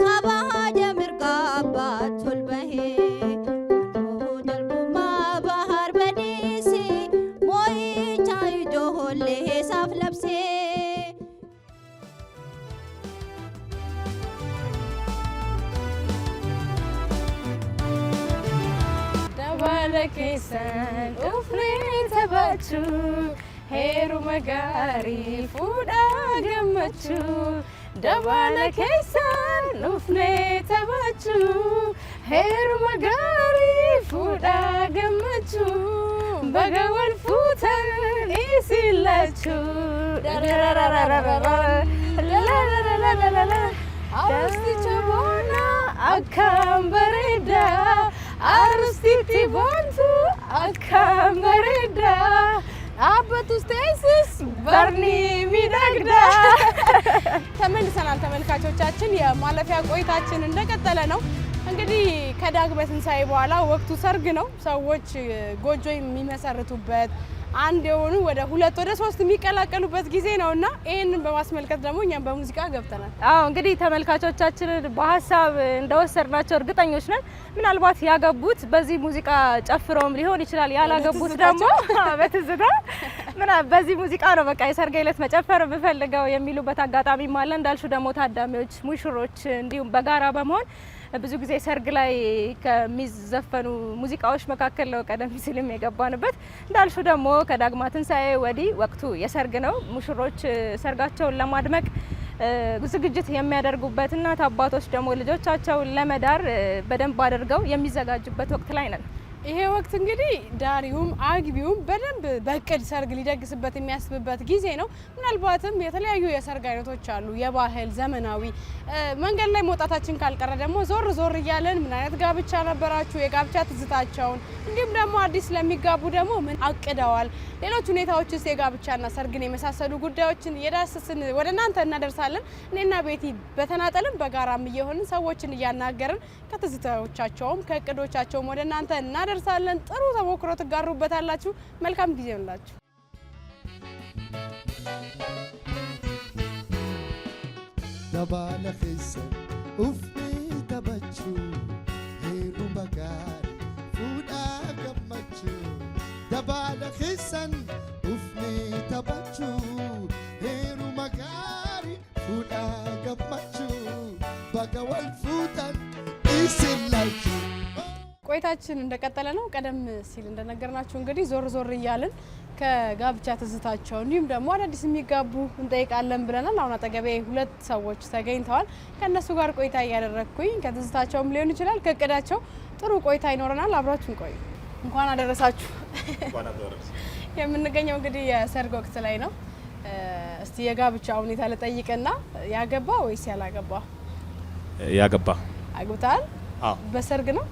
ካባጀ ምርጋባት ሶልበሄ ደልጉማ ባህር በዲሲ ሞይቻ ይጆሆሌ ሳፍ ለብሴ ደባለኬሰን ኡፍሬ ተባቹ ሄሩ መጋሪ ፉዳ ገመቹ ደባለኬሰን ኡፍሬ ተባቹ ሄሩ መጋሪ ፉዳ ገመቹ በገወል ፉተን ኢሲላቹ አርስቲቸ ቦና አካም በሬዳ አርስቲቲ ቦንቱ አካም በሬዳ አበቱስ ቴሲስ በርኒ ሚደግዳ። ተመልሰናል ተመልካቾቻችን፣ የማለፊያ ቆይታችን እንደቀጠለ ነው። እንግዲህ ከዳግመ ትንሣኤ በኋላ ወቅቱ ሰርግ ነው። ሰዎች ጎጆ የሚመሰርቱበት አንድ የሆኑ ወደ ሁለት ወደ ሶስት የሚቀላቀሉበት ጊዜ ነውና ይሄንን በማስመልከት ደግሞ እኛም በሙዚቃ ገብተናል። እንግዲህ ተመልካቾቻችንን በሀሳብ እንደወሰድናቸው እርግጠኞች ነን። ምናልባት ያገቡት በዚህ ሙዚቃ ጨፍረውም ሊሆን ይችላል፣ ያላገቡት ደግሞ በትዝታ በዚህ ሙዚቃ ነው በቃ የሰርግ ዕለት መጨፈር የምፈልገው የሚሉበት አጋጣሚም አለ። እንዳልሹ ደግሞ ታዳሚዎች ሙሽሮች እንዲሁም በጋራ በመሆን ብዙ ጊዜ ሰርግ ላይ ከሚዘፈኑ ሙዚቃዎች መካከል ነው ቀደም ሲልም የገባንበት። እንዳልሹ ደግሞ ከዳግማ ትንሣኤ ወዲህ ወቅቱ የሰርግ ነው። ሙሽሮች ሰርጋቸውን ለማድመቅ ዝግጅት የሚያደርጉበት፣ እናት አባቶች ደግሞ ልጆቻቸውን ለመዳር በደንብ አድርገው የሚዘጋጁበት ወቅት ላይ ነን። ይሄ ወቅት እንግዲህ ዳሪውም አግቢውም በደንብ በእቅድ ሰርግ ሊደግስበት የሚያስብበት ጊዜ ነው። ምናልባትም የተለያዩ የሰርግ አይነቶች አሉ፣ የባህል ዘመናዊ። መንገድ ላይ መውጣታችን ካልቀረ ደግሞ ዞር ዞር እያለን ምን አይነት ጋብቻ ነበራችሁ፣ የጋብቻ ትዝታቸውን፣ እንዲሁም ደግሞ አዲስ ለሚጋቡ ደግሞ ምን አቅደዋል፣ ሌሎች ሁኔታዎችስ የጋብቻና ሰርግን የመሳሰሉ ጉዳዮችን እየዳሰስን ወደ እናንተ እናደርሳለን። እኔና ቤቲ በተናጠልም በጋራም እየሆንን ሰዎችን እያናገርን ከትዝታዎቻቸውም ከእቅዶቻቸውም ወደ እናንተ እናደርሳለን። ጥሩ ተሞክሮ ትጋሩበታላችሁ። መልካም ጊዜ ይሁንላችሁ። ደባለ ኺሰ ኡፍኒ ተበቹ ሄሩ መጋሪ ፉዳ ገመቹ ደባለ ኺሰን ኡፍኒ ተበቹ ሄሩ መጋሪ ፉዳ ገመቹ በገወል ፉተን ኢሲላቹ። ቆይታችን እንደቀጠለ ነው። ቀደም ሲል እንደነገርናችሁ እንግዲህ ዞር ዞር እያልን ከጋብቻ ትዝታቸው እንዲሁም ደግሞ አዳዲስ የሚጋቡ እንጠይቃለን ብለናል። አሁን አጠገቤ ሁለት ሰዎች ተገኝተዋል። ከነሱ ጋር ቆይታ እያደረግኩኝ ከትዝታቸውም ሊሆን ይችላል ከእቅዳቸው ጥሩ ቆይታ ይኖረናል። አብራችሁን ቆዩ። እንኳን አደረሳችሁ። የምንገኘው እንግዲህ የሰርግ ወቅት ላይ ነው። እስቲ የጋብቻ ሁኔታ ልጠይቅና ያገባ ወይስ ያላገባ? ያገባ። አግብታል? አዎ። በሰርግ ነው?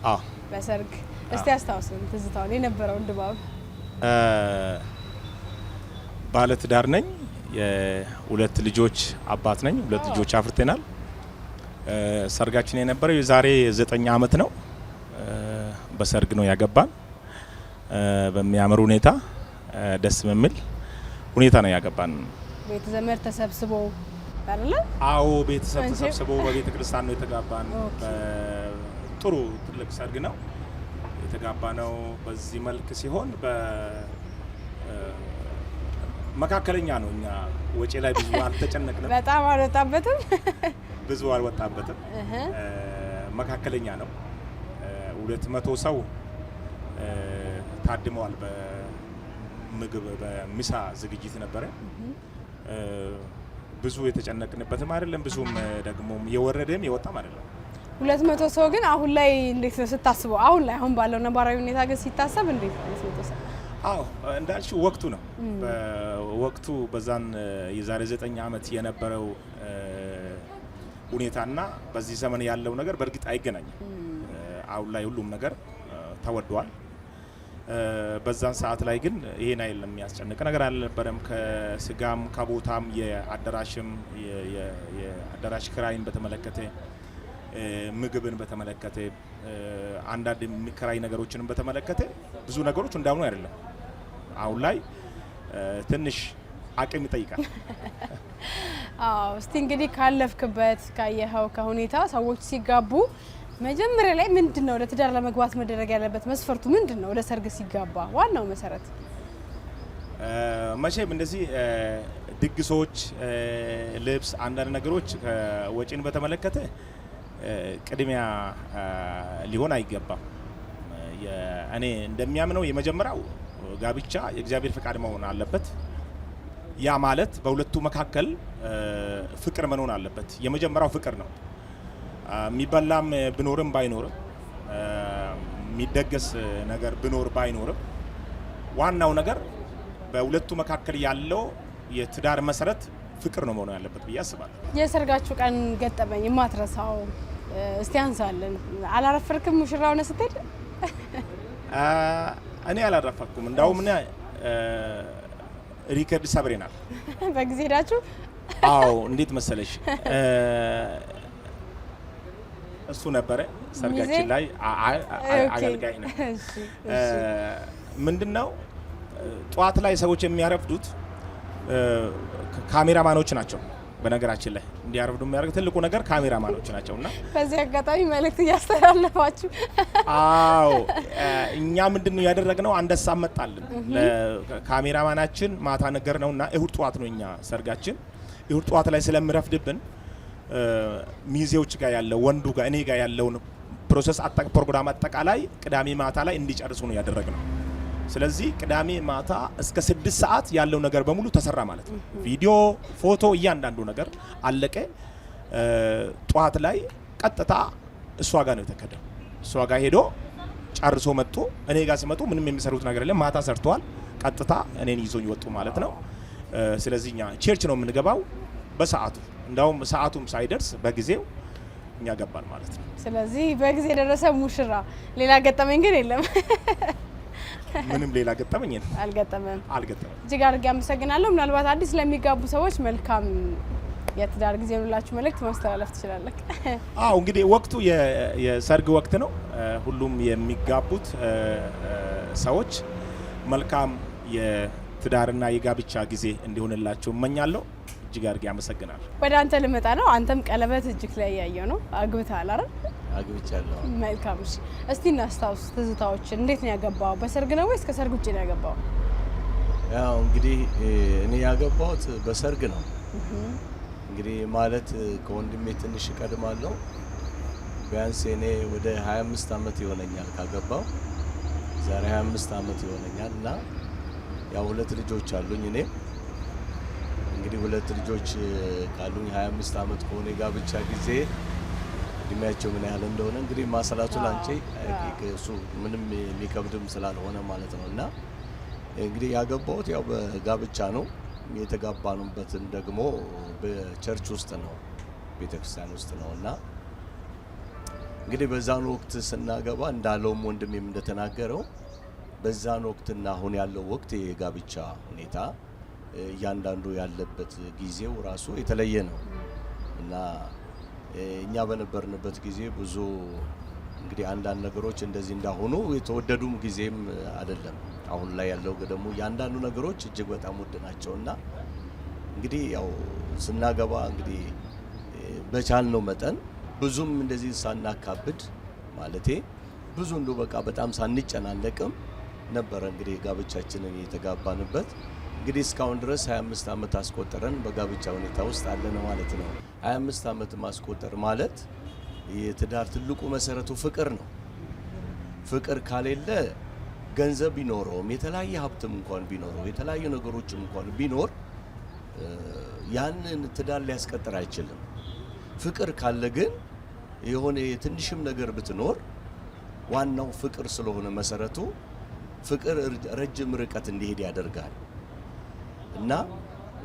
አዎ በሰርግ። እስቲ አስታውሱን ትዝታውን የነበረውን ድባብ። ባለ ትዳር ነኝ። የሁለት ልጆች አባት ነኝ። ሁለት ልጆች አፍርተናል። ሰርጋችን የነበረው የዛሬ 9 ዓመት ነው። በሰርግ ነው ያገባን። በሚያምር ሁኔታ ደስ በሚል ሁኔታ ነው ያገባን። ቤተ ዘመድ ተሰብስቦ አይደለ? አዎ ቤተሰብ ተሰብስቦ በቤተ ክርስቲያን ነው የተጋባን። ጥሩ ትልቅ ሰርግ ነው የተጋባነው። በዚህ መልክ ሲሆን መካከለኛ ነው። እኛ ወጪ ላይ ብዙ አልተጨነቅንም። በጣም አልወጣበትም። ብዙ አልወጣበትም። መካከለኛ ነው። 200 ሰው ታድመዋል። በምግብ በምሳ ዝግጅት ነበረ። ብዙ የተጨነቅንበትም አይደለም። ብዙም ደግሞ የወረደም የወጣም አይደለም። 200 ሰው ግን አሁን ላይ እንዴት ነው ስታስበው? አሁን ባለው ነባራዊ ሁኔታ ግን ሲታሰብ እንዴት ነው 200 ሰው? አዎ እንዳልሽው ወቅቱ ነው። በወቅቱ በዛን የዛሬ 9 ዓመት የነበረው ሁኔታና በዚህ ዘመን ያለው ነገር በእርግጥ አይገናኝም። አሁን ላይ ሁሉም ነገር ተወዷል። በዛን ሰዓት ላይ ግን ይሄን አይደለም የሚያስጨንቅ ነገር አልነበረም። ከስጋም ከቦታም የአዳራሽም የአዳራሽ ክራይን በተመለከተ ምግብን በተመለከተ አንዳንድ የሚከራይ ነገሮችንም በተመለከተ ብዙ ነገሮች እንዳሁኑ አይደለም። አሁን ላይ ትንሽ አቅም ይጠይቃል። አዎ እስቲ እንግዲህ ካለፍክበት ካየኸው ከሁኔታ ሰዎች ሲጋቡ መጀመሪያ ላይ ምንድነው ለትዳር ለመግባት መደረግ ያለበት መስፈርቱ ምንድነው? ለሰርግ ሲጋባ ዋናው መሰረት መቼም እንደዚህ ድግሶች፣ ልብስ፣ አንዳንድ ነገሮች ወጪን በተመለከተ ቅድሚያ ሊሆን አይገባም። እኔ እንደሚያምነው የመጀመሪያው ጋብቻ የእግዚአብሔር ፈቃድ መሆን አለበት። ያ ማለት በሁለቱ መካከል ፍቅር መኖር አለበት። የመጀመሪያው ፍቅር ነው። የሚበላም ብኖርም ባይኖርም የሚደገስ ነገር ብኖር ባይኖርም ዋናው ነገር በሁለቱ መካከል ያለው የትዳር መሰረት ፍቅር ነው መሆን ያለበት ብዬ አስባለሁ። የሰርጋችሁ ቀን ገጠመኝ የማትረሳው እስቲ አንሳለን። አላረፈርክም ሙሽራው ነህ ስትሄድ? እኔ አላረፈርኩም። እንዳውም እኔ ሪከርድ ሰብሬናል። በጊዜ ሄዳችሁ? አዎ እንዴት መሰለሽ እሱ ነበረ ሰርጋችን ላይ አገልጋይ ነው። ምንድነው ጧት ላይ ሰዎች የሚያረፍዱት ካሜራማኖች ናቸው። በነገራችን ላይ እንዲያረፍዱ የሚያደርግ ትልቁ ነገር ካሜራማኖች ናቸውና በዚህ አጋጣሚ መልእክት እያስተላለፋችሁ። አዎ እኛ ምንድነው ያደረግነው? አንደሳ መጣልን ለካሜራማናችን ማታ ነገር ነውና እሁድ ጧት ነው እኛ ሰርጋችን። እሁድ ጧት ላይ ስለምረፍድብን ሚዜዎች ጋር ያለው ወንዱ ጋር እኔ ጋር ያለውን ፕሮሰስ ፕሮግራም አጠቃላይ ቅዳሜ ማታ ላይ እንዲጨርሱ ነው ያደረግነው። ስለዚህ ቅዳሜ ማታ እስከ 6 ሰዓት ያለው ነገር በሙሉ ተሰራ ማለት ነው። ቪዲዮ፣ ፎቶ፣ እያንዳንዱ ነገር አለቀ። ጧት ላይ ቀጥታ እሷ ጋር ነው የተከደው። እሷ ጋር ሄዶ ጨርሶ መጥቶ እኔ ጋር ሲመጡ ምንም የሚሰሩት ነገር የለም። ማታ ሰርተዋል። ቀጥታ እኔን ይዞኝ ወጡ ማለት ነው። ስለዚህ እኛ ቸርች ነው የምንገባው በሰዓቱ። እንዳውም ሰዓቱም ሳይደርስ በጊዜው እኛ ገባን ማለት ነው። ስለዚህ በጊዜ የደረሰ ሙሽራ። ሌላ ገጠመኝ ግን የለም? ምንም ሌላ ገጠመኝ አልገጠመም። እጅግ አድርጌ አመሰግናለሁ። ምናልባት አዲስ ለሚጋቡ ሰዎች መልካም የትዳር ጊዜ ሁላችሁ መልእክት ማስተላለፍ ትችላለህ? አዎ እንግዲህ ወቅቱ የሰርግ ወቅት ነው። ሁሉም የሚጋቡት ሰዎች መልካም የትዳርና የጋብቻ ጊዜ እንዲሆንላችሁ እመኛለሁ። እጅግ አድርጌ አመሰግናለሁ። ወደ አንተ ልመጣ ነው። አንተም ቀለበት እጅግ ላይ ያየው ነው። አግብተሃል አይደል? አግብቻለሁ። መልካም። እሺ እስቲ እናስታውስ ትዝታዎችን። እንዴት ነው ያገባው? በሰርግ ነው ወይስ ከሰርግ ውጪ ነው ያገባው? ያው እንግዲህ እኔ ያገባሁት በሰርግ ነው። እንግዲህ ማለት ከወንድሜ ትንሽ እቀድማለሁ። ቢያንስ እኔ ወደ 25 ዓመት ይሆነኛል ካገባው። ዛሬ 25 ዓመት ይሆነኛል እና ያው 2 ልጆች አሉኝ። እኔ እንግዲህ 2 ልጆች ካሉኝ 25 ዓመት ከሆነ ጋብቻ ጊዜ እድሜያቸው ምን ያህል እንደሆነ እንግዲህ ማሰላቱ ላንቺ እሱ ምንም የሚከብድም ስላልሆነ ማለት ነው። እና እንግዲህ ያገባሁት ያው በጋብቻ ነው። የተጋባኑበትን ደግሞ በቸርች ውስጥ ነው፣ ቤተክርስቲያን ውስጥ ነው። እና እንግዲህ በዛን ወቅት ስናገባ እንዳለውም ወንድሜም እንደተናገረው በዛን ወቅትና አሁን ያለው ወቅት የጋብቻ ሁኔታ እያንዳንዱ ያለበት ጊዜው ራሱ የተለየ ነው እና እኛ በነበርንበት ጊዜ ብዙ እንግዲህ አንዳንድ ነገሮች እንደዚህ እንዳሆኑ የተወደዱም ጊዜም አይደለም። አሁን ላይ ያለው ደግሞ ያንዳንዱ ነገሮች እጅግ በጣም ውድ ናቸውና እንግዲህ ያው ስናገባ እንግዲህ በቻልነው መጠን ብዙም እንደዚህ ሳናካብድ ማለቴ ብዙ እንደው በቃ በጣም ሳንጨናነቅም ነበር እንግዲህ ጋብቻችንን የተጋባንበት። እንግዲህ እስካሁን ድረስ 25 ዓመት አስቆጠረን በጋብቻ ሁኔታ ውስጥ አለን ማለት ነው። 25 ዓመት ማስቆጠር ማለት የትዳር ትልቁ መሰረቱ ፍቅር ነው። ፍቅር ካሌለ ገንዘብ ቢኖረውም የተለያየ ሀብትም እንኳን ቢኖረው የተለያዩ ነገሮችም እንኳን ቢኖር ያንን ትዳር ሊያስቀጥር አይችልም። ፍቅር ካለ ግን የሆነ ትንሽም ነገር ብትኖር ዋናው ፍቅር ስለሆነ መሰረቱ ፍቅር ረጅም ርቀት እንዲሄድ ያደርጋል እና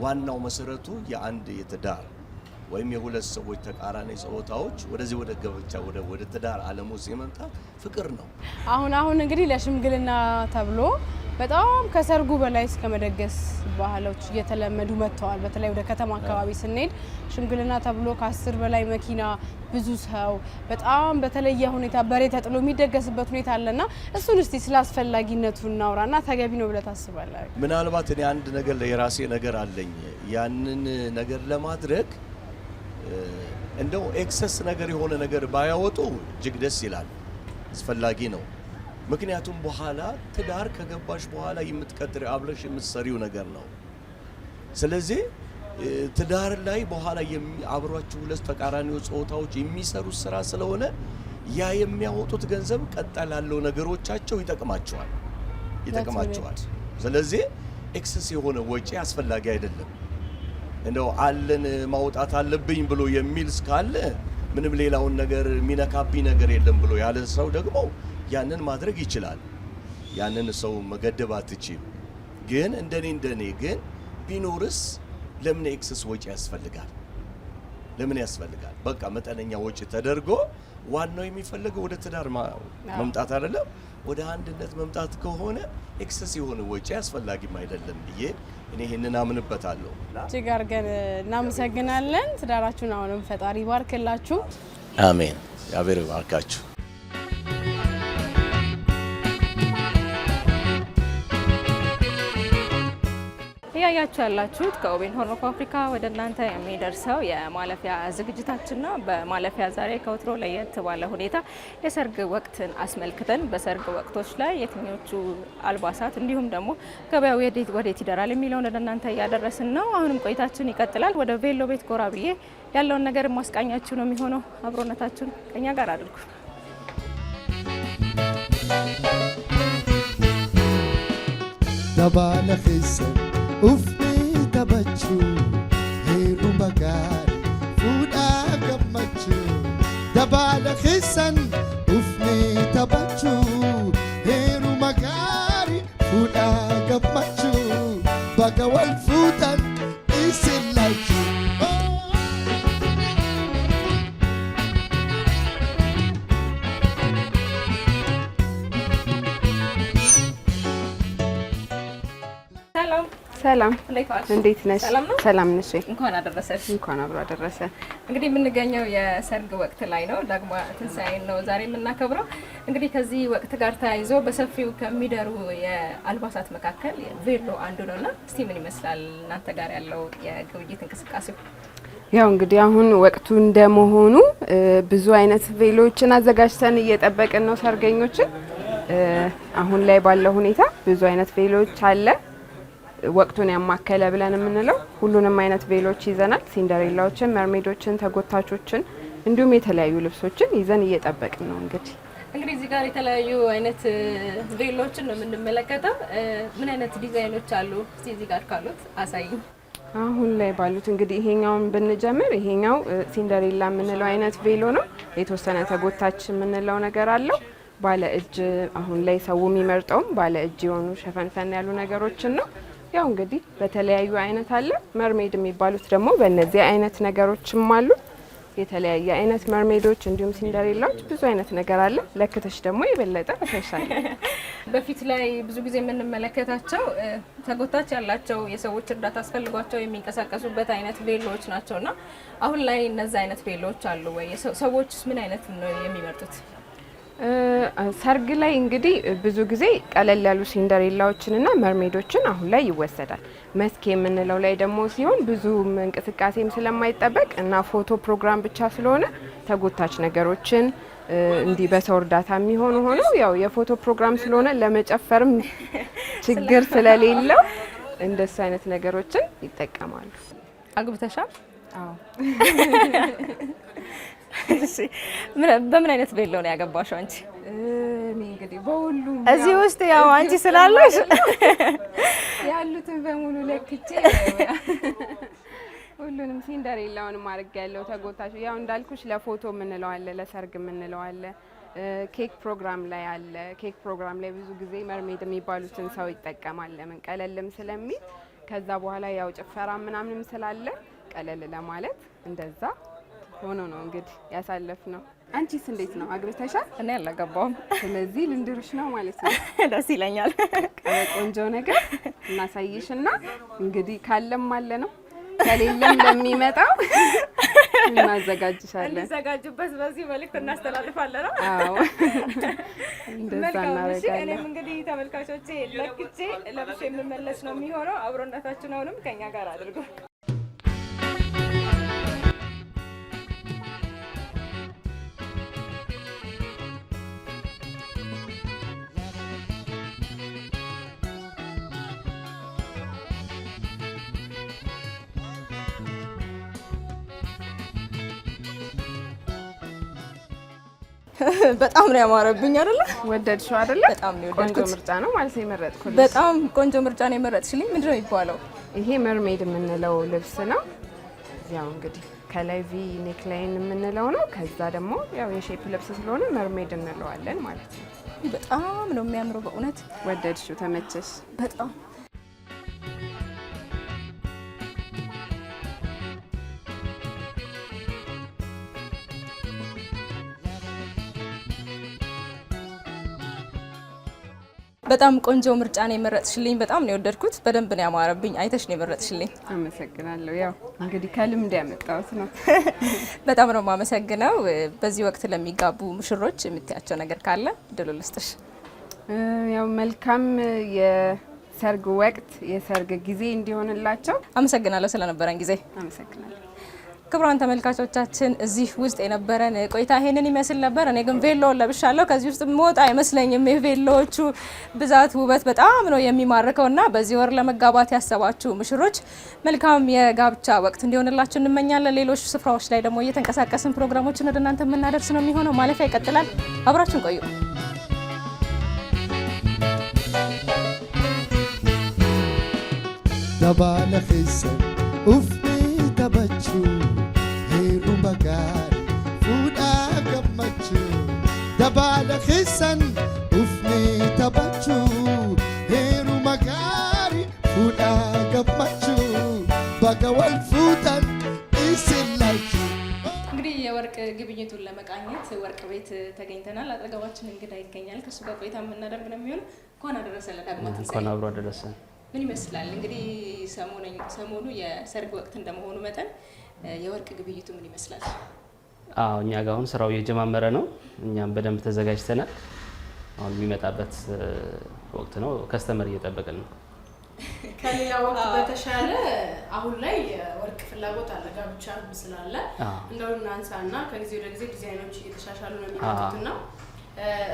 ዋናው መሰረቱ የአንድ የትዳር ወይም የሁለት ሰዎች ተቃራኒ ጾታዎች ወደዚህ ወደ ጋብቻ ወደ ትዳር ዓለም ውስጥ የመምጣት ፍቅር ነው። አሁን እንግዲህ ለሽምግልና ተብሎ በጣም ከሰርጉ በላይ እስከ መደገስ ባህሎች እየተለመዱ መጥተዋል። በተለይ ወደ ከተማ አካባቢ ስንሄድ ሽምግልና ተብሎ ከ10 በላይ መኪና፣ ብዙ ሰው፣ በጣም በተለየ ሁኔታ በሬ ተጥሎ የሚደገስበት ሁኔታ አለና እሱን እስቲ ስላስፈላጊነቱ እናውራና ተገቢ ነው ብለህ ታስባለህ? ምናልባት እኔ አንድ ነገር የራሴ ነገር አለኝ። ያንን ነገር ለማድረግ እንደው ኤክሰስ ነገር የሆነ ነገር ባያወጡ እጅግ ደስ ይላል፣ አስፈላጊ ነው። ምክንያቱም በኋላ ትዳር ከገባሽ በኋላ የምትቀጥሪ አብረሽ የምትሰሪው ነገር ነው። ስለዚህ ትዳር ላይ በኋላ አብሯችሁ ሁለት ተቃራኒ ጾታዎች የሚሰሩት ስራ ስለሆነ ያ የሚያወጡት ገንዘብ ቀጣይ ላለው ነገሮቻቸው ይጠቅማቸዋል። ስለዚህ ኤክሰስ የሆነ ወጪ አስፈላጊ አይደለም። እንደው አለን ማውጣት አለብኝ ብሎ የሚል እስካለ ምንም ሌላውን ነገር ሚነካብኝ ነገር የለም ብሎ ያለ ሰው ደግሞ ያንን ማድረግ ይችላል። ያንን ሰው መገደብ አትችልም። ግን እንደኔ ግን ቢኖርስ ለምን ኤክሰስ ወጪ ያስፈልጋል? ለምን ያስፈልጋል? በቃ መጠነኛ ወጪ ተደርጎ ዋናው የሚፈልገው ወደ ትዳር መምጣት አይደለም፣ ወደ አንድነት መምጣት ከሆነ ኤክሰስ የሆነ ወጪ አስፈላጊም አይደለም ብዬ እኔ ይሄንን አምንበታለሁ። እጅግ አድርገን እናመሰግናለን። ትዳራችሁን አሁንም ፈጣሪ ይባርክላችሁ። አሜን። እግዚአብሔር ይባርካችሁ። እያያችሁ ያላችሁት ከኦቤን ሆርን ኦፍ አፍሪካ ወደ እናንተ የሚደርሰው የማለፊያ ዝግጅታችን ነው። በማለፊያ ዛሬ ከወትሮ ለየት ባለ ሁኔታ የሰርግ ወቅትን አስመልክተን በሰርግ ወቅቶች ላይ የትኞቹ አልባሳት እንዲሁም ደግሞ ገበያው ወዴት ይደራል የሚለውን ወደ እናንተ እያደረስን ነው። አሁንም ቆይታችን ይቀጥላል። ወደ ቬሎ ቤት ጎራ ብዬ ያለውን ነገር ማስቃኛችሁ ነው የሚሆነው። አብሮነታችሁን ከኛ ጋር አድርጉ። ደባለ ኺሰን ufni tabachu heeru magaari fuudhaa gammachuu dabaala keessan ufni tabachu heeru magaari fuudhaa gammachuu baga wal fuutan isin lachuu. ሰላም እንዴት ነሽ? ሰላም ነሽ? እንኳን አደረሰሽ። እንኳን አብሮ አደረሰ። እንግዲህ የምንገኘው የሰርግ ወቅት ላይ ነው። ዳግማ ትንሳኤን ነው ዛሬ የምናከብረው። እንግዲህ ከዚህ ወቅት ጋር ተያይዞ በሰፊው ከሚደሩ የአልባሳት መካከል ቬሎ አንዱ ነውና እስቲ ምን ይመስላል እናንተ ጋር ያለው የግብይት እንቅስቃሴው? ያው እንግዲህ አሁን ወቅቱ እንደመሆኑ ብዙ አይነት ቬሎችን አዘጋጅተን እየጠበቅን ነው ሰርገኞችን። አሁን ላይ ባለው ሁኔታ ብዙ አይነት ቬሎች አለ። ወቅቱን ያማከለ ብለን የምንለው ሁሉንም አይነት ቬሎች ይዘናል። ሲንደሬላዎችን፣ መርሜዶችን፣ ተጎታቾችን እንዲሁም የተለያዩ ልብሶችን ይዘን እየጠበቅን ነው። እንግዲህ እዚህ ጋር የተለያዩ አይነት ቬሎችን ነው የምንመለከተው። ምን አይነት ዲዛይኖች አሉ? እስቲ እዚህ ጋር ካሉት አሳይኝ። አሁን ላይ ባሉት እንግዲህ ይሄኛውን ብንጀምር ይሄኛው ሲንደሬላ የምንለው አይነት ቬሎ ነው። የተወሰነ ተጎታች የምንለው ነገር አለው። ባለ እጅ አሁን ላይ ሰው የሚመርጠውም ባለ እጅ የሆኑ ሸፈንፈን ያሉ ነገሮችን ነው። ያው እንግዲህ በተለያዩ አይነት አለ። መርሜድ የሚባሉት ደግሞ በእነዚህ አይነት ነገሮችም አሉ። የተለያየ አይነት መርሜዶች እንዲሁም ሲንደሬላዎች ብዙ አይነት ነገር አለ። ለክተሽ ደግሞ የበለጠ ተሻለ። በፊት ላይ ብዙ ጊዜ የምንመለከታቸው ተጎታች ያላቸው የሰዎች እርዳታ አስፈልጓቸው የሚንቀሳቀሱበት አይነት ቬሎዎች ናቸውና አሁን ላይ እነዚህ አይነት ቬሎዎች አሉ ወይ? ሰዎችስ ምን አይነት ነው የሚመርጡት? ሰርግ ላይ እንግዲህ ብዙ ጊዜ ቀለል ያሉ ሲንደሬላዎችንና መርሜዶችን አሁን ላይ ይወሰዳል። መስክ የምንለው ላይ ደግሞ ሲሆን ብዙ እንቅስቃሴም ስለማይጠበቅ እና ፎቶ ፕሮግራም ብቻ ስለሆነ ተጎታች ነገሮችን እንዲህ በሰው እርዳታ የሚሆኑ ሆነው ያው የፎቶ ፕሮግራም ስለሆነ ለመጨፈርም ችግር ስለሌለው እንደሱ አይነት ነገሮችን ይጠቀማሉ። አግብተሻል? አዎ። እሺ በምን አይነት ቬሎ ነው ያገባሽው አንቺ? እኔ እንግዲህ በሁሉም እዚህ ውስጥ ያው አንቺ ስላለሽ ያሉትን በሙሉ ለክቼ ሁሉንም ሲንደሬላውን ማድረግ ያለው ተጎታች ያው እንዳልኩሽ ለፎቶ የምንለው አለ፣ ለሰርግ የምንለው አለ፣ ኬክ ፕሮግራም ላይ አለ። ኬክ ፕሮግራም ላይ ብዙ ጊዜ መርሜድ የሚባሉትን ሰው ይጠቀማል። ለምን ቀለልም ስለሚል ከዛ በኋላ ያው ጭፈራ ምናምንም ስላለ ቀለል ለማለት እንደዛ ሆኖ ነው እንግዲህ ያሳለፍ ነው። አንቺስ እንዴት ነው? አግብተሻል? እኔ አላገባውም። ስለዚህ ልንድርሽ ነው ማለት ነው። ደስ ይለኛል። ቆንጆ ነገር እናሳይሽና እንግዲህ ካለም አለ ነው ከሌለም ለሚመጣው እናዘጋጅሻለን። እንዘጋጁበት በዚህ መልእክት እናስተላልፋለን። አዎ እንደዛ እናደርጋለን። እኔም እንግዲህ ተመልካቾቼ ለክቼ ለብሼ የምመለስ ነው የሚሆነው። አብሮነታችን አሁንም ከኛ ጋር አድርጉ። በጣም ነው ያማረብኝ አይደለ? ወደድሽው አይደለ? በጣም ነው ቆንጆ የወደድኩት። ምርጫ ነው ማለት ነው የመረጥኩልሽ። በጣም ቆንጆ ምርጫ ነው የመረጥሽልኝ። ምንድነው የሚባለው? ይሄ መርሜድ የምንለው ልብስ ነው። ያው እንግዲህ ከላይ ቪ ኔክላይን የምንለው ነው። ከዛ ደግሞ ያው የሼፕ ልብስ ስለሆነ መርሜድ እንለዋለን ማለት ነው። በጣም ነው የሚያምረው በእውነት። ወደድሽው? ተመቸሽ? በጣም በጣም ቆንጆ ምርጫ ነው የመረጥሽልኝ። በጣም ነው የወደድኩት። በደንብ ነው ያማረብኝ። አይተሽ ነው የመረጥሽልኝ። አመሰግናለሁ። ያው እንግዲህ ከልምድ ያመጣሁት ነው። በጣም ነው የማመሰግነው። በዚህ ወቅት ለሚጋቡ ሙሽሮች የምትያቸው ነገር ካለ ድሉ ልስጥሽ። ያው መልካም የሰርግ ወቅት የሰርግ ጊዜ እንዲሆንላቸው አመሰግናለሁ ስለነበረን ጊዜ። አመሰግናለሁ። ክቡራን ተመልካቾቻችን እዚህ ውስጥ የነበረን ቆይታ ይሄንን ይመስል ነበር። እኔ ግን ቬሎ ለብሻለሁ። ከዚህ ውስጥ ሞጣ አይመስለኝም። የቬሎዎቹ ብዛት ውበት በጣም ነው የሚማርከውና በዚህ ወር ለመጋባት ያሰባችሁ ሙሽሮች መልካም የጋብቻ ወቅት እንዲሆንላችሁ እንመኛለን። ሌሎች ስፍራዎች ላይ ደግሞ እየተንቀሳቀስን ፕሮግራሞችን ወደ እናንተ የምናደርስ ነው የሚሆነው። ማለፊያ ይቀጥላል። አብራችሁን ቆዩ። dabaala keessan ufni taphachuu heeruma gaarii fuudhaa gammachuu dabaala keessan ufni taphachuu heeruma gaarii fuudhaa gammachuu baga wal fuutan isin laachuu እንግዲህ የወርቅ ግብይቱን ለመቃኘት ወርቅ ቤት ተገኝተናል። አጠገባችን እንግዳ ይገኛል። ከሱ ጋር ቆይታ የምናደርግ ነው የሚሆነው። እንኳን አደረሰ ለዳግማ ትንሣኤ። እንኳን አብሮ አደረሰ። ምን ይመስላል እንግዲህ ሰሞኑ የሰርግ ወቅት እንደመሆኑ መጠን የወርቅ ግብይቱ ምን ይመስላል? አዎ እኛ ጋር አሁን ስራው እየጀማመረ ነው። እኛም በደንብ ተዘጋጅተናል። አሁን የሚመጣበት ወቅት ነው። ከስተመር እየጠበቅን ነው። ከሌላ ወቅት በተሻለ አሁን ላይ የወርቅ ፍላጎት አለ፣ ጋብቻ ስላለ እንደው እናንሳና ከጊዜ ወደ ጊዜ ዲዛይኖች እየተሻሻሉ ነው የሚመጡትና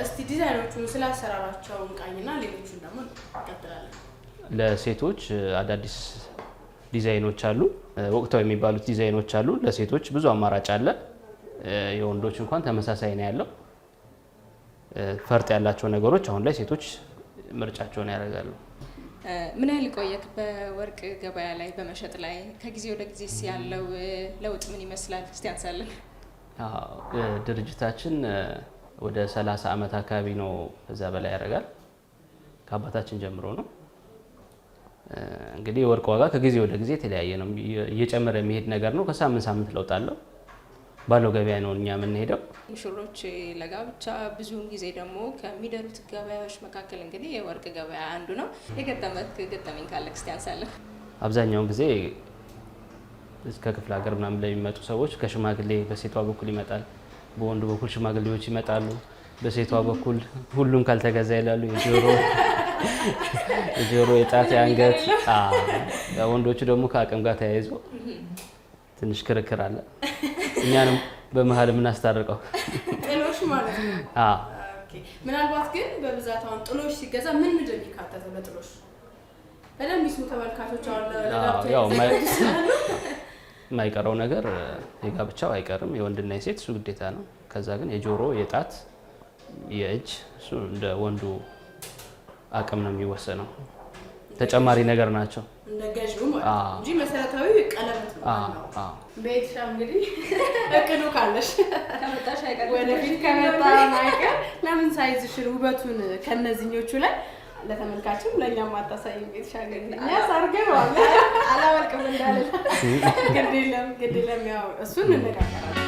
እስቲ ዲዛይኖቹን ስላሰራራቸው እንቃኝና ሌሎቹን ደግሞ እንቀጥላለን። ለሴቶች አዳዲስ ዲዛይኖች አሉ። ወቅታዊ የሚባሉት ዲዛይኖች አሉ። ለሴቶች ብዙ አማራጭ አለ። የወንዶች እንኳን ተመሳሳይ ነው ያለው። ፈርጥ ያላቸው ነገሮች አሁን ላይ ሴቶች ምርጫቸውን ያደርጋሉ። ምን ያህል ቆየክ በወርቅ ገበያ ላይ በመሸጥ ላይ? ከጊዜ ወደ ጊዜ ያለው ለውጥ ምን ይመስላል? እስቲ አንሳለን። ድርጅታችን ወደ 30 ዓመት አካባቢ ነው፣ ከዛ በላይ ያደርጋል። ከአባታችን ጀምሮ ነው። እንግዲህ የወርቅ ዋጋ ከጊዜ ወደ ጊዜ የተለያየ ነው፣ እየጨመረ የሚሄድ ነገር ነው። ከሳምንት ሳምንት ለውጥ አለው። ባለው ገበያ ነው እኛ የምንሄደው። ሙሽሮች ለጋብቻ ብዙውን ጊዜ ደግሞ ከሚደሩት ገበያዎች መካከል እንግዲህ የወርቅ ገበያ አንዱ ነው። ገጠመኝ ካለክ እስቲ አንሳለን። አብዛኛውን ጊዜ እስከ ክፍለ ሀገር ምናምን ለሚመጡ ሰዎች ከሽማግሌ በሴቷ በኩል ይመጣል፣ በወንዱ በኩል ሽማግሌዎች ይመጣሉ። በሴቷ በኩል ሁሉም ካልተገዛ ይላሉ። የጆሮ፣ የጣት፣ የአንገት። ወንዶቹ ደግሞ ከአቅም ጋር ተያይዞ ትንሽ ክርክር አለ። እኛንም በመሀል የምናስታርቀው ጥሎሽ ማለት ነው። ኦኬ። ምናልባት ግን በብዛት አሁን ጥሎሽ ሲገዛ ምን ምንድን ይካተታል? በጥሎሽ በደንብ ይስሙ ተመልካቾች። አሁን ያው የማይቀረው ነገር የጋብቻው አይቀርም፣ የወንድና የሴት እሱ ግዴታ ነው። ከዛ ግን የጆሮ፣ የጣት፣ የእጅ እሱ እንደ ወንዱ አቅም ነው የሚወሰነው። ተጨማሪ ነገር ናቸው እንደ ገዥው ማለት እንጂ መሰረታዊ ቀለበት ነው። ቤትሻ እንግዲህ እቅዱ ካለሽ ከመጣሽ አይቀር ወደፊት ከመጣ አይቀር ለምን ሳይዝሽን ውበቱን ከነዚህኞቹ ላይ ለተመልካችም ለኛም አታሳይም? ቤትሻ እንግዲህ እኛ ሳርገው አላወልቅም እንዳለ ግዴለም ያው እሱን እንነጋገራለን።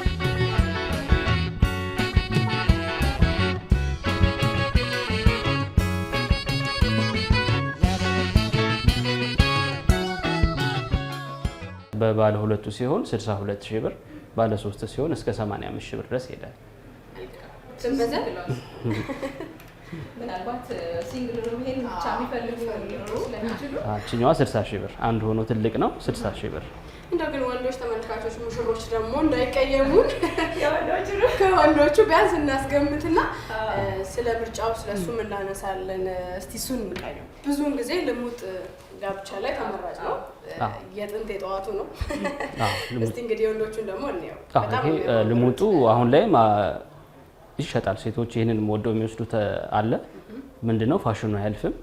በባለ ሁለቱ ሲሆን 62,000 ብር፣ ባለ 3 ሲሆን እስከ 85,000 ብር ድረስ ይሄዳል። ምናልባት ሲንግል ሩም ይሄን ብቻ የሚፈልጉ ስለሚችሉ እችኛዋ 60,000 ብር፣ አንድ ሆኖ ትልቅ ነው 60,000 ብር። እንደው ግን ወንዶች ተመልካቾች ሙሽሮች ደግሞ እንዳይቀየሙን ከወንዶቹ ቢያንስ እናስገምትና ስለ ምርጫው ስለሱም እናነሳለን። እስቲ እሱን እንቃኘው። ብዙውን ጊዜ ልሙጥ ጋብቻ ላይ ተመራጭ ነው። የጥንት የጠዋቱ ነው። እስቲ እንግዲህ ወንዶቹን ደግሞ እንየው። በጣም ልሙጡ አሁን ላይ ይሸጣል። ሴቶች ይህንን ወደው የሚወስዱት አለ። ምንድነው ፋሽኑ አያልፍም።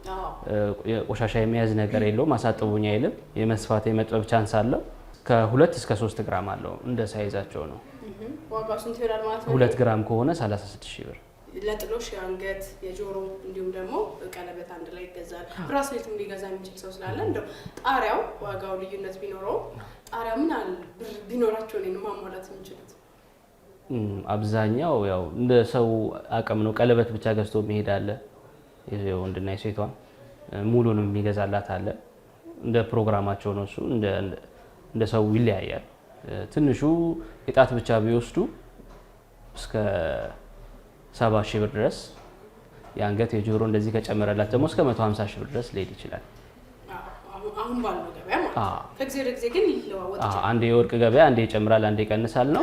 ቆሻሻ የመያዝ ነገር የለውም። አሳጥቡኝ አይልም። የመስፋት የመጥበብ ቻንስ አለው። ከ2 እስከ 3 ግራም አለው። እንደ ሳይዛቸው ነው። ዋጋው ስንት ይሆናል ማለት ነው? 2 ግራም ከሆነ 36,000 ብር። ለጥሎሽ የአንገት የጆሮ እንዲሁም ደግሞ ቀለበት አንድ ላይ ይገዛል። ብራስሌትም ሊገዛ የሚችል ሰው ስላለ እንደው ጣሪያው ዋጋው ልዩነት ቢኖረው ጣሪያ ምን ያህል ብር ቢኖራቸው ነው ማሟላት የሚችሉት? አብዛኛው ያው እንደ ሰው አቅም ነው። ቀለበት ብቻ ገዝቶ መሄድ አለ። የወንድና የሴቷን ሙሉንም የሚገዛላት አለ። እንደ ፕሮግራማቸው ነው። እሱ እንደ ሰው ይለያያል። ትንሹ የጣት ብቻ ቢወስዱ እስከ 70,000 ብር ድረስ፣ የአንገት የጆሮ እንደዚህ ከጨመረላት ደግሞ እስከ 150,000 ብር ድረስ ሊሄድ ይችላል። አሁን ባለው ገበያ ማለት ነው። ከጊዜ ወደ ጊዜ ግን ይለዋወጥ ይችላል። አንዴ የወርቅ ገበያ አንዴ ይጨምራል፣ አንዴ ይቀንሳል ነው።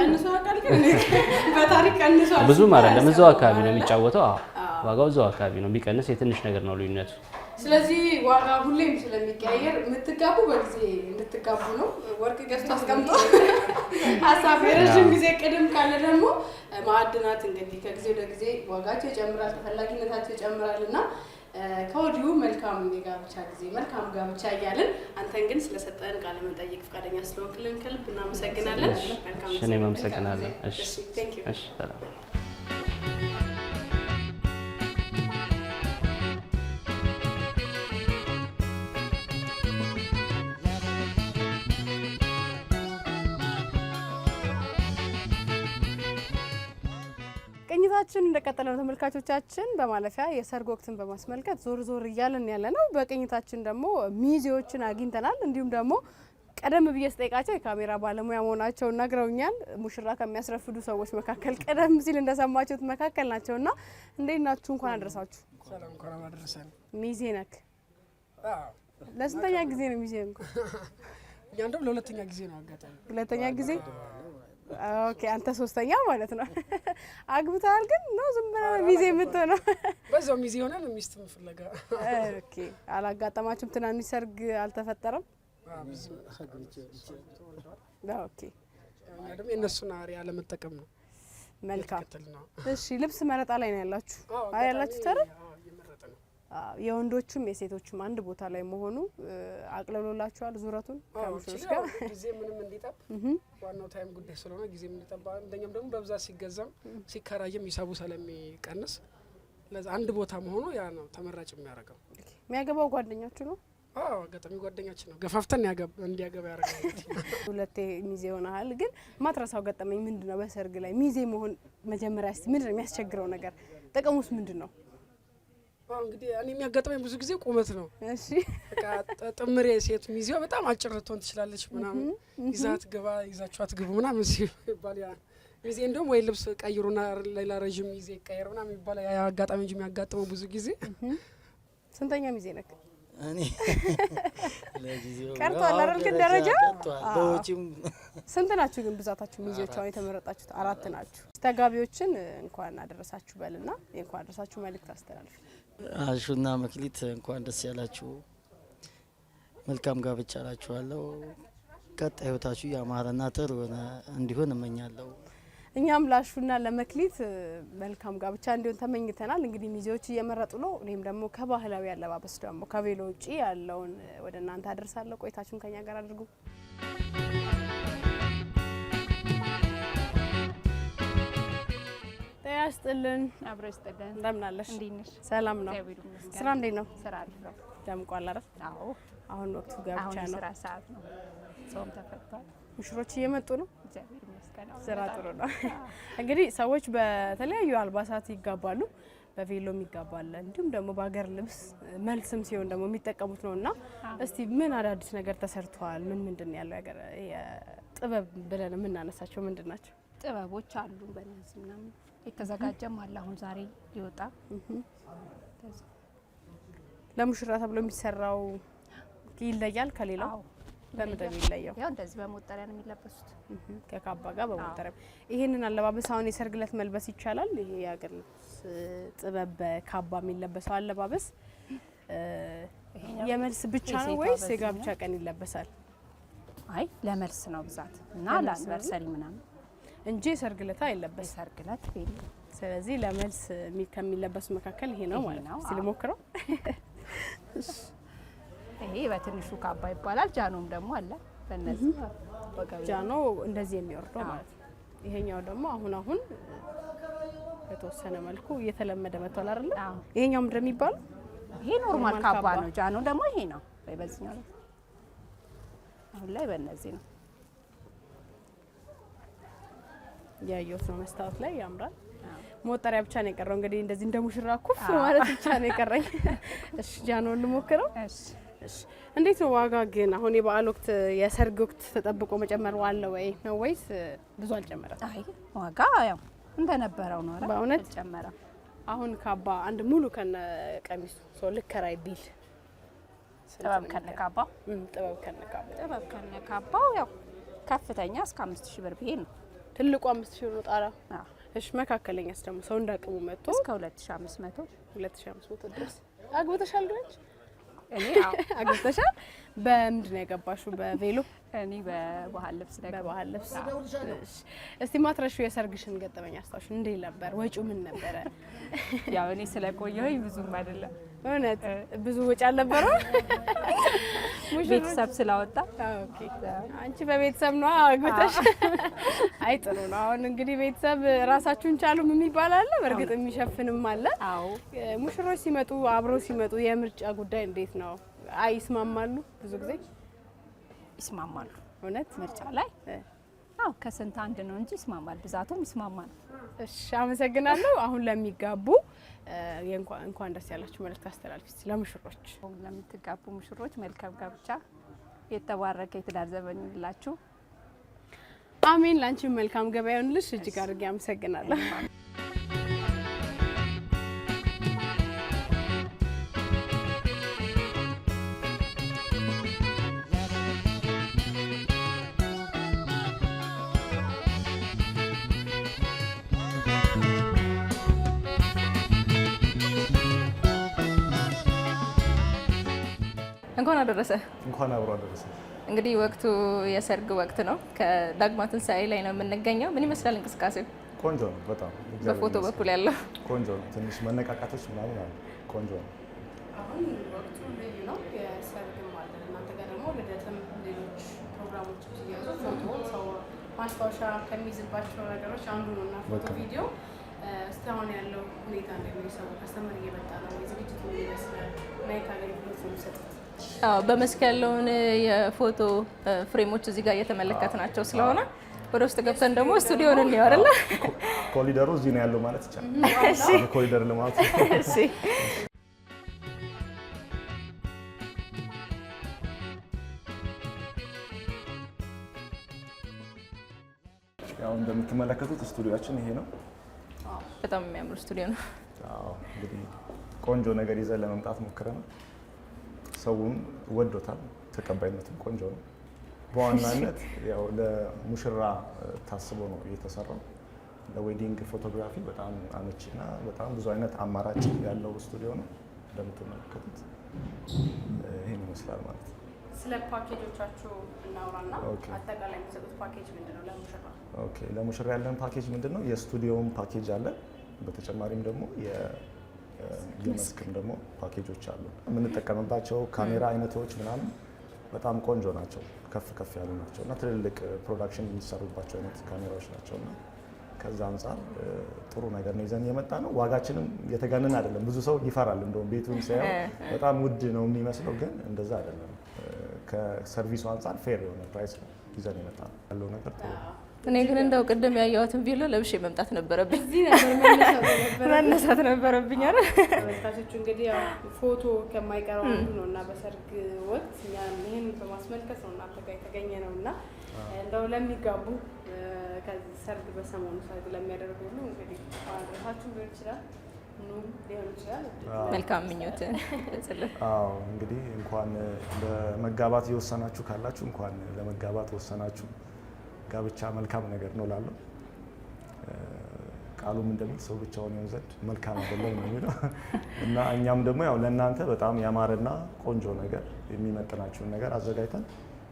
በታሪክ ቀንሷል። ብዙም አይደለም። እዛው አካባቢ ነው የሚጫወተው። ዋጋው እዛው አካባቢ ነው። ቢቀንስ የትንሽ ነገር ነው ልዩነቱ። ስለዚህ ዋጋ ሁሌም ስለሚቀያየር የምትጋቡ በጊዜ እንድትጋቡ ነው። ወርቅ ገዝቶ አስቀምጦ ሀሳብ የረዥም ጊዜ ቅድም ካለ ደግሞ ማዕድናት እንግዲህ ከጊዜ ወደ ጊዜ ዋጋቸው ይጨምራል፣ ተፈላጊነታቸው ይጨምራል እና ከወዲሁ መልካም የጋብቻ ጊዜ መልካም ጋብቻ እያልን አንተን ግን ስለሰጠን ቃለ መጠይቅ ፈቃደኛ ስለሆንክልን ከልብ እናመሰግናለን። መልካም ጊዜ። እኔም አመሰግናለሁ። እሺ፣ ሰላም። ቅኝታችን እንደቀጠለ ነው ተመልካቾቻችን። በማለፊያ የሰርግ ወቅትን በማስመልከት ዞር ዞር እያልን ያለ ነው። በቅኝታችን ደግሞ ሚዜዎችን አግኝተናል። እንዲሁም ደግሞ ቀደም ብዬ ስጠይቃቸው የካሜራ ባለሙያ መሆናቸውን ነግረውኛል። ሙሽራ ከሚያስረፍዱ ሰዎች መካከል ቀደም ሲል እንደሰማችሁት መካከል ናቸውና እንዴት ናችሁ? እንኳን አደረሳችሁ። ሰላም፣ እንኳን አደረሰን። ሚዜ ነክ? ለስንተኛ ጊዜ ነው ሚዜ? እንኳን እኛ እንደውም ለሁለተኛ ጊዜ ነው። አጋጣሚ ሁለተኛ ጊዜ። ኦኬ፣ አንተ ሶስተኛ ማለት ነው። አግብተሃል ግን ነው ዝም ብለህ ሚዜ የምትሆነው? በዛው ሚዜ ሆነን ሚስት ፍለጋ። ኦኬ፣ አላጋጠማችሁም? ትናንሽ ሰርግ አልተፈጠረም? ኦኬ፣ እኛ ደግሞ የእነሱን አሪያ ለመጠቀም ነው። መልካም። እሺ፣ ልብስ መረጣ ላይ ነው ያላችሁ? አይ ያላችሁ ተረ የወንዶቹም የሴቶቹም አንድ ቦታ ላይ መሆኑ አቅልሎላችኋል ዙረቱን ከሙሽሮች ጋር? ጊዜ ምንም እንዲጠብ ዋናው ታይም ጉዳይ ስለሆነ ጊዜ ምን ይጠባ። እንደኛም ደግሞ በብዛት ሲገዛም ሲከራየም ሂሳቡ ስለሚቀንስ ለዛ አንድ ቦታ መሆኑ ያ ነው ተመራጭ የሚያደርገው። የሚያገባው ጓደኛችሁ ነው? አዎ፣ አጋጣሚ ጓደኛችን ነው። ገፋፍተን እንዲያገባ ያደርጋል። ሁለቴ ሚዜ ሆነሃል። ግን ማትረሳው ገጠመኝ ምንድነው? በሰርግ ላይ ሚዜ መሆን መጀመሪያ እስቲ ምንድነው የሚያስቸግረው ነገር? ጥቅሙስ ምንድነው? እንግዲህ እኔ የሚያጋጥመኝ ብዙ ጊዜ ቁመት ነው። እሺ፣ በቃ ጥምሬ ሴት ሚዜው በጣም አጭር ልትሆን ትችላለች ምናምን፣ ይዛት ግባ ይዛችኋት ግቡ ምናምን ሲባል ሚዜ እንደውም ወይ ልብስ ቀይሩና ሌላ ረጅም ሚዜ ቀይሩ ምናምን የሚባለው ያ አጋጣሚ እንጂ የሚያጋጥመው ብዙ ጊዜ። ስንተኛ ሚዜ ነክ? እኔ ለጊዜው ቀርቷል አይደል? ግን ደረጃ በውጪም ስንት ናችሁ ግን ብዛታችሁ ሚዜዎች አሁን የተመረጣችሁት 4 ናችሁ። ተጋቢዎችን እንኳን አደረሳችሁ በልና እንኳን አደረሳችሁ መልእክት አስተላልፉ። አሹና መክሊት እንኳን ደስ ያላችሁ፣ መልካም ጋብቻ ላችኋለሁ። ቀጣይ ህይወታችሁ ያማረና ጥሩ እንዲሆን እመኛለሁ። እኛም ላሹና ለመክሊት መልካም ጋብቻ እንዲሆን ተመኝተናል። እንግዲህ ሚዜዎች እየመረጡ ነው። እኔም ደግሞ ከባህላዊ አለባበስ ደግሞ ከቬሎ ውጪ ያለውን ወደ እናንተ አደርሳለሁ። ቆይታችሁን ከኛ ጋር አድርጉ። ጤና ይስጥልን። አብሮ ይስጥልን። እንደምን አለሽ? እንዴት ነሽ? ሰላም ነው። ስራ እንዴት ነው? ስራ አሪፍ ነው። ደምቋል አይደል? አዎ። አሁን ወቅቱ ጋብቻ ነው። ስራ ሰዓት ነው። ጾም ተፈቷል። ሙሽሮች እየመጡ ነው። እግዚአብሔር ይመስገን። ስራ ጥሩ ነው። እንግዲህ ሰዎች በተለያዩ አልባሳት ይጋባሉ። በቬሎም ይጋባል፣ እንዲሁም ደግሞ በሀገር ልብስ መልስም ሲሆን ደግሞ የሚጠቀሙት ነውና እስቲ ምን አዳዲስ ነገር ተሰርቷል? ምንድን ነው ያለው ሀገር ጥበብ ብለን የምናነሳቸው ምንድን ናቸው? ጥበቦች አሉ። በእነዚህ ምናምን የተዘጋጀም አለ። አሁን ዛሬ ይወጣ ለሙሽራ ተብሎ የሚሰራው ይለያል ከሌላው። በምንድን ነው የሚለየው? ያው እንደዚህ በሞጠሪያ ነው የሚለበሱት ከካባ ጋር በሞጠሪያ። ይሄንን አለባበስ አሁን የሰርግ ዕለት መልበስ ይቻላል? ይሄ የሀገር ልብስ ጥበብ በካባ የሚለበሰው አለባበስ የመልስ ብቻ ነው ወይስ የጋብቻ ቀን ይለበሳል? አይ ለመልስ ነው ብዛት እና ለአንቨርሰሪ ምናምን እንጂ የሰርግ ዕለት አይለበስ። የሰርግ ዕለት ስለዚህ ለመልስ ከሚለበሱ መካከል ይሄ ነው ማለት ነው። እስቲ ልሞክረው። ይሄ በትንሹ ካባ ይባላል። ጃኖም ደግሞ አለ። በእነዚህ ጃኖ እንደዚህ የሚወርደው ማለት ነው። ይሄኛው ደግሞ አሁን በተወሰነ መልኩ እየተለመደ መጥቷል አይደል? ይሄኛው ምንድን ነው የሚባለው? ይሄ ኖርማል ካባ ነው። ጃኖ ደግሞ ይሄ ነው። በዚህኛው ላይ አሁን ላይ በእነዚህ ነው ያየሁት ነው። መስታወት ላይ ያምራል። ሞጠሪያ ብቻ ነው የቀረው። እንግዲህ እንደዚህ እንደ ሙሽራ ኩፍ ማለት ብቻ ነው የቀረኝ። እሺ ጃኖን ልሞክረው። እሺ እንዴት ነው ዋጋ ግን? አሁን የበዓል ወቅት የሰርግ ወቅት ተጠብቆ መጨመር ዋለ ወይ ነው ወይስ ብዙ አልጨመረም? አይ ዋጋ ያው እንደነበረው ነው አይደል? በእውነት ጨመረ። አሁን ካባ አንድ ሙሉ ከነ ቀሚሱ ሰው ልከራይ ቢል ጥበብ ከነ ካባው ጥበብ ከነ ካባው ያው ከፍተኛ እስከ 5000 ብር ቢሄድ ነው። ትልቁ 5000 ብር ነው ጣራ። እሺ መካከለኛስ ደግሞ ሰው እንዳቅሙ መጥቶ እስከ 2500 ድረስ። አግብተሻል ግን? እኔ አግብተሻል? በምንድን ነው ያገባሽው? በቬሎ? እኔ በባህል ልብስ ነው። በባህል ልብስ። እስቲ ማትረሹ የሰርግሽን ገጠመኝ አስታውሽ። እንዴት ነበር? ወጪው ምን ነበረ? ያው እኔ ስለቆየሁኝ ብዙም አይደለም። እውነት ብዙ ወጪ አልነበረው? ቤተሰብ ስላወጣ። ኦኬ አንቺ በቤተሰብ ነው አግብተሽ? አይ ጥሩ ነው። አሁን እንግዲህ ቤተሰብ ራሳችሁን ቻሉም የሚባል አለ፣ በእርግጥ የሚሸፍንም አለ። አዎ ሙሽሮች ሲመጡ አብረው ሲመጡ የምርጫ ጉዳይ እንዴት ነው? አይ ይስማማሉ? ብዙ ጊዜ ይስማማሉ። እውነት ምርጫ ላይ አዎ ከስንት አንድ ነው እንጂ ይስማማል። ብዛቱም ይስማማል። እሺ አመሰግናለሁ። አሁን ለሚጋቡ እንኳን ደስ ያላችሁ መልእክት አስተላልፊ ለሙሽሮች። ለምትጋቡ ሙሽሮች መልካም ጋብቻ፣ የተባረከ የትዳር ዘመን ይሁንላችሁ። አሜን። ላንቺ መልካም ገበያ ይሁንልሽ። እጅግ አድርጌ አመሰግናለሁ። እንኳን አደረሰ። እንኳን አብሮ አደረሰ። እንግዲህ ወቅቱ የሰርግ ወቅት ነው። ከዳግማ ትንሳኤ ላይ ነው የምንገኘው። ምን ይመስላል እንቅስቃሴው? ቆንጆ ነው በጣም በፎቶ በኩል ያለው ቆንጆ ነው። ትንሽ መነቃቃቶች ምናምን አሉ። ቆንጆ ነው። አሁን ወቅቱ ልዩ ነው። የሰርግም አለ። እናንተ ጋር ደግሞ ልደትም ሌሎች ፕሮግራሞች ሲያዙ ፎቶ ሰው ማስታወሻ ከሚይዝባቸው ነገሮች አንዱ ነው እና ፎቶ ቪዲዮ እስካሁን ያለው ሁኔታ እንደምን ሰው ከስተመር እየመጣ ነው። ዝግጅቱ ይመስላል ማየት አገልግሎት ነው የሚሰጡት። አዎ በመስክ ያለውን የፎቶ ፍሬሞች እዚህ ጋር እየተመለከትናቸው ስለሆነ ወደ ውስጥ ገብተን ደግሞ ስቱዲዮን እንየው አይደል? ኮሊደሩ እዚህ ነው ያለው ማለት ይቻላል። እሺ ኮሊደር ልማት እሺ ያው አሁን እንደምትመለከቱት ስቱዲዮአችን ይሄ ነው። በጣም የሚያምር ስቱዲዮ ነው። አዎ እንግዲህ ቆንጆ ነገር ይዘን ለመምጣት ሞክረናል። ሰውም ወዶታል፣ ተቀባይነቱም ቆንጆ ነው። በዋናነት ያው ለሙሽራ ታስቦ ነው የተሰራው። ለዌዲንግ ፎቶግራፊ በጣም አመቺና በጣም ብዙ አይነት አማራጭ ያለው ስቱዲዮ ነው። እንደምትመለከቱት ይሄን ይመስላል ማለት ነው። ስለ ፓኬጆቻችሁ እናውራና አጠቃላይ የሚሰጡት ፓኬጅ ምንድነው ለሙሽራ? ኦኬ ለሙሽራ ያለን ፓኬጅ ምንድነው? የስቱዲዮም ፓኬጅ አለ። በተጨማሪም ደግሞ የመስክም ደግሞ ፓኬጆች አሉ። የምንጠቀምባቸው ካሜራ አይነቶች ምናምን በጣም ቆንጆ ናቸው፣ ከፍ ያሉ ናቸው እና ትልልቅ ፕሮዳክሽን የሚሰሩባቸው አይነት ካሜራዎች ናቸው እና ከዛ አንጻር ጥሩ ነገር ነው ይዘን የመጣ ነው። ዋጋችንም የተጋነነ አይደለም። ብዙ ሰው ይፈራል፣ እንደውም ቤቱን ሲያየው በጣም ውድ ነው የሚመስለው፣ ግን እንደዛ አይደለም። ከሰርቪሱ አንጻር ፌር የሆነ ፕራይስ ነው ይዘን የመጣ ነው ያለው ነገር ጥሩ ነው። እኔ ግን እንደው ቅድም ያየሁትን ቪዲዮ ለብሼ መምጣት ነበረብኝ። እዚህ ነበር መነሳት ነበረብኝ አይደል? ተመልካቾቹ እንግዲህ ያው ፎቶ ከማይቀረው አንዱ ነው እና በሰርግ ወቅት ይሄን በማስመልከት ነው እናንተ ጋር የተገኘ ነው እና እንደው ለሚጋቡ ከዚህ ሰርግ በሰሞኑ ሰርግ ለሚያደርጉ ሁሉ እንግዲህ አድራሻችሁ ሊሆን ይችላል ሊሆን ይችላል መልካም ምኞት ጽልህ። አዎ እንግዲህ እንኳን ለመጋባት የወሰናችሁ ካላችሁ እንኳን ለመጋባት ወሰናችሁ። ጋብቻ መልካም ነገር ነው ላለው ቃሉም እንደሚል ሰው ብቻውን ይሆን ዘንድ መልካም አይደለም ነው የሚለው እና እኛም ደግሞ ያው ለእናንተ በጣም ያማረና ቆንጆ ነገር የሚመጥናችሁን ነገር አዘጋጅተን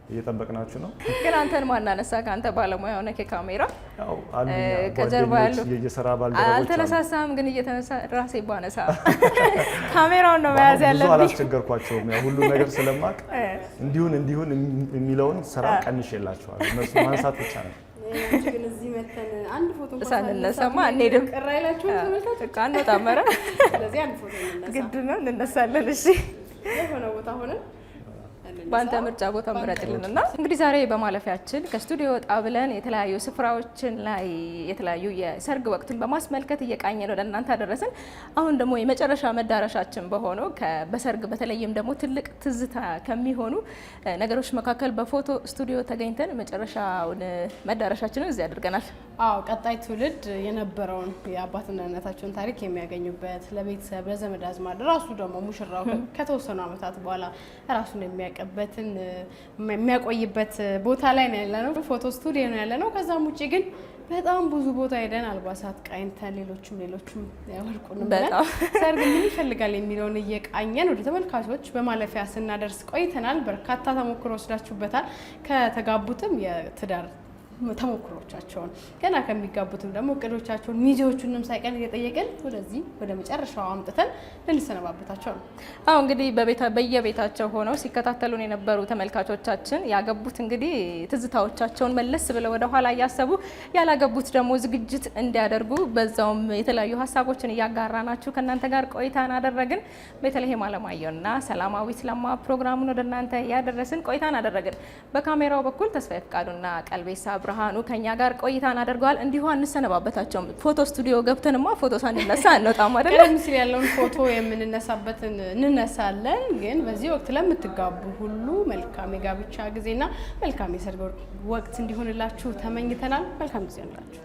እየጠበቅናችሁ ነው። ግን አንተን ማን አነሳ? ከአንተ ባለሙያ ሆነ ከካሜራ ያው አሉኛ ከጀርባ ያሉ የየሥራ ባልደረቦች አልተነሳሳም። ግን እየተነሳ ራሴ ባነሳ ካሜራውን ነው መያዝ ያለብኝ። ብዙ አላስቸገርኳቸውም። ያው ሁሉ ነገር ስለማቅ እንዲሁን የሚለውን ስራ ቀንሼላችኋለሁ። እነሱ ማንሳት ብቻ ነው። ግን እዚህ መተን አንድ ፎቶ እንኳን ሳንነሳማ አንሄድም። ቅር አይላችሁም ተመልካቾች? አንወጣም። ኧረ ስለዚህ አንድ ፎቶ እንነሳ። ግድ ነው እንነሳለን። እሺ የሆነ ቦታ ሆነን በአንተ ምርጫ ቦታ ምረጥልንና እንግዲህ ዛሬ በማለፊያችን ከስቱዲዮ ወጣ ብለን የተለያዩ ስፍራዎችን ላይ የተለያዩ የሰርግ ወቅትን በማስመልከት እየቃኘን ወደ እናንተ አደረስን። አሁን ደግሞ የመጨረሻ መዳረሻችን በሆነው በሰርግ በተለይም ደግሞ ትልቅ ትዝታ ከሚሆኑ ነገሮች መካከል በፎቶ ስቱዲዮ ተገኝተን መጨረሻውን መዳረሻችንን እዚህ አድርገናል። አዎ ቀጣይ ትውልድ የነበረውን የአባትና እናታቸውን ታሪክ የሚያገኙበት ለቤተሰብ ለዘመድ አዝማድ ራሱ ደግሞ ሙሽራው ከተወሰኑ ዓመታት በኋላ ራሱን የሚያቀበትን የሚያቆይበት ቦታ ላይ ነው ያለነው። ፎቶ ስቱዲዮ ነው ያለነው። ከዛም ውጪ ግን በጣም ብዙ ቦታ ሄደን አልባሳት ቃኝተን ሌሎችም ያወርቁንም ብለን ሰርግ ምን ይፈልጋል የሚለውን እየቃኘን ወደ ተመልካቾች በማለፊያ ስናደርስ ቆይተናል። በርካታ ተሞክሮ ወስዳችሁበታል። ከተጋቡትም የትዳር ተሞክሮቻቸውን ገና ከሚጋቡትም ደግሞ እቅዶቻቸውን ሚዜዎቹንም ሳይቀር እየጠየቅን ወደዚህ ወደ መጨረሻው አምጥተን ልንሰነባበታቸው ነው። አዎ እንግዲህ በየቤታቸው ሆነው ሲከታተሉን የነበሩ ተመልካቾቻችን ያገቡት እንግዲህ ትዝታዎቻቸውን መለስ ብለው ወደ ኋላ እያሰቡ ያላገቡት ደግሞ ዝግጅት እንዲያደርጉ በዛውም የተለያዩ ሀሳቦችን እያጋራናችሁ ከእናንተ ጋር ቆይታን አደረግን። በተለይም አለማየሁና ሰላማዊት ለማ ፕሮግራሙን ወደ እናንተ ያደረስን ቆይታን አደረግን። በካሜራው በኩል ተስፋዬ ፍቃዱና ቀልቤሳ ብርሃኑ ከኛ ጋር ቆይታን አድርገዋል። እንዲሁ አንሰነባበታቸውም። ፎቶ ስቱዲዮ ገብተንማ ፎቶ ሳንነሳ አንወጣም አይደል? ቀደም ሲል ያለውን ፎቶ የምንነሳበትን እንነሳለን። ግን በዚህ ወቅት ለምትጋቡ ሁሉ መልካም የጋብቻ ጊዜና መልካም የሰርግ ወቅት እንዲሆንላችሁ ተመኝተናል። መልካም ጊዜ ይሁንላችሁ።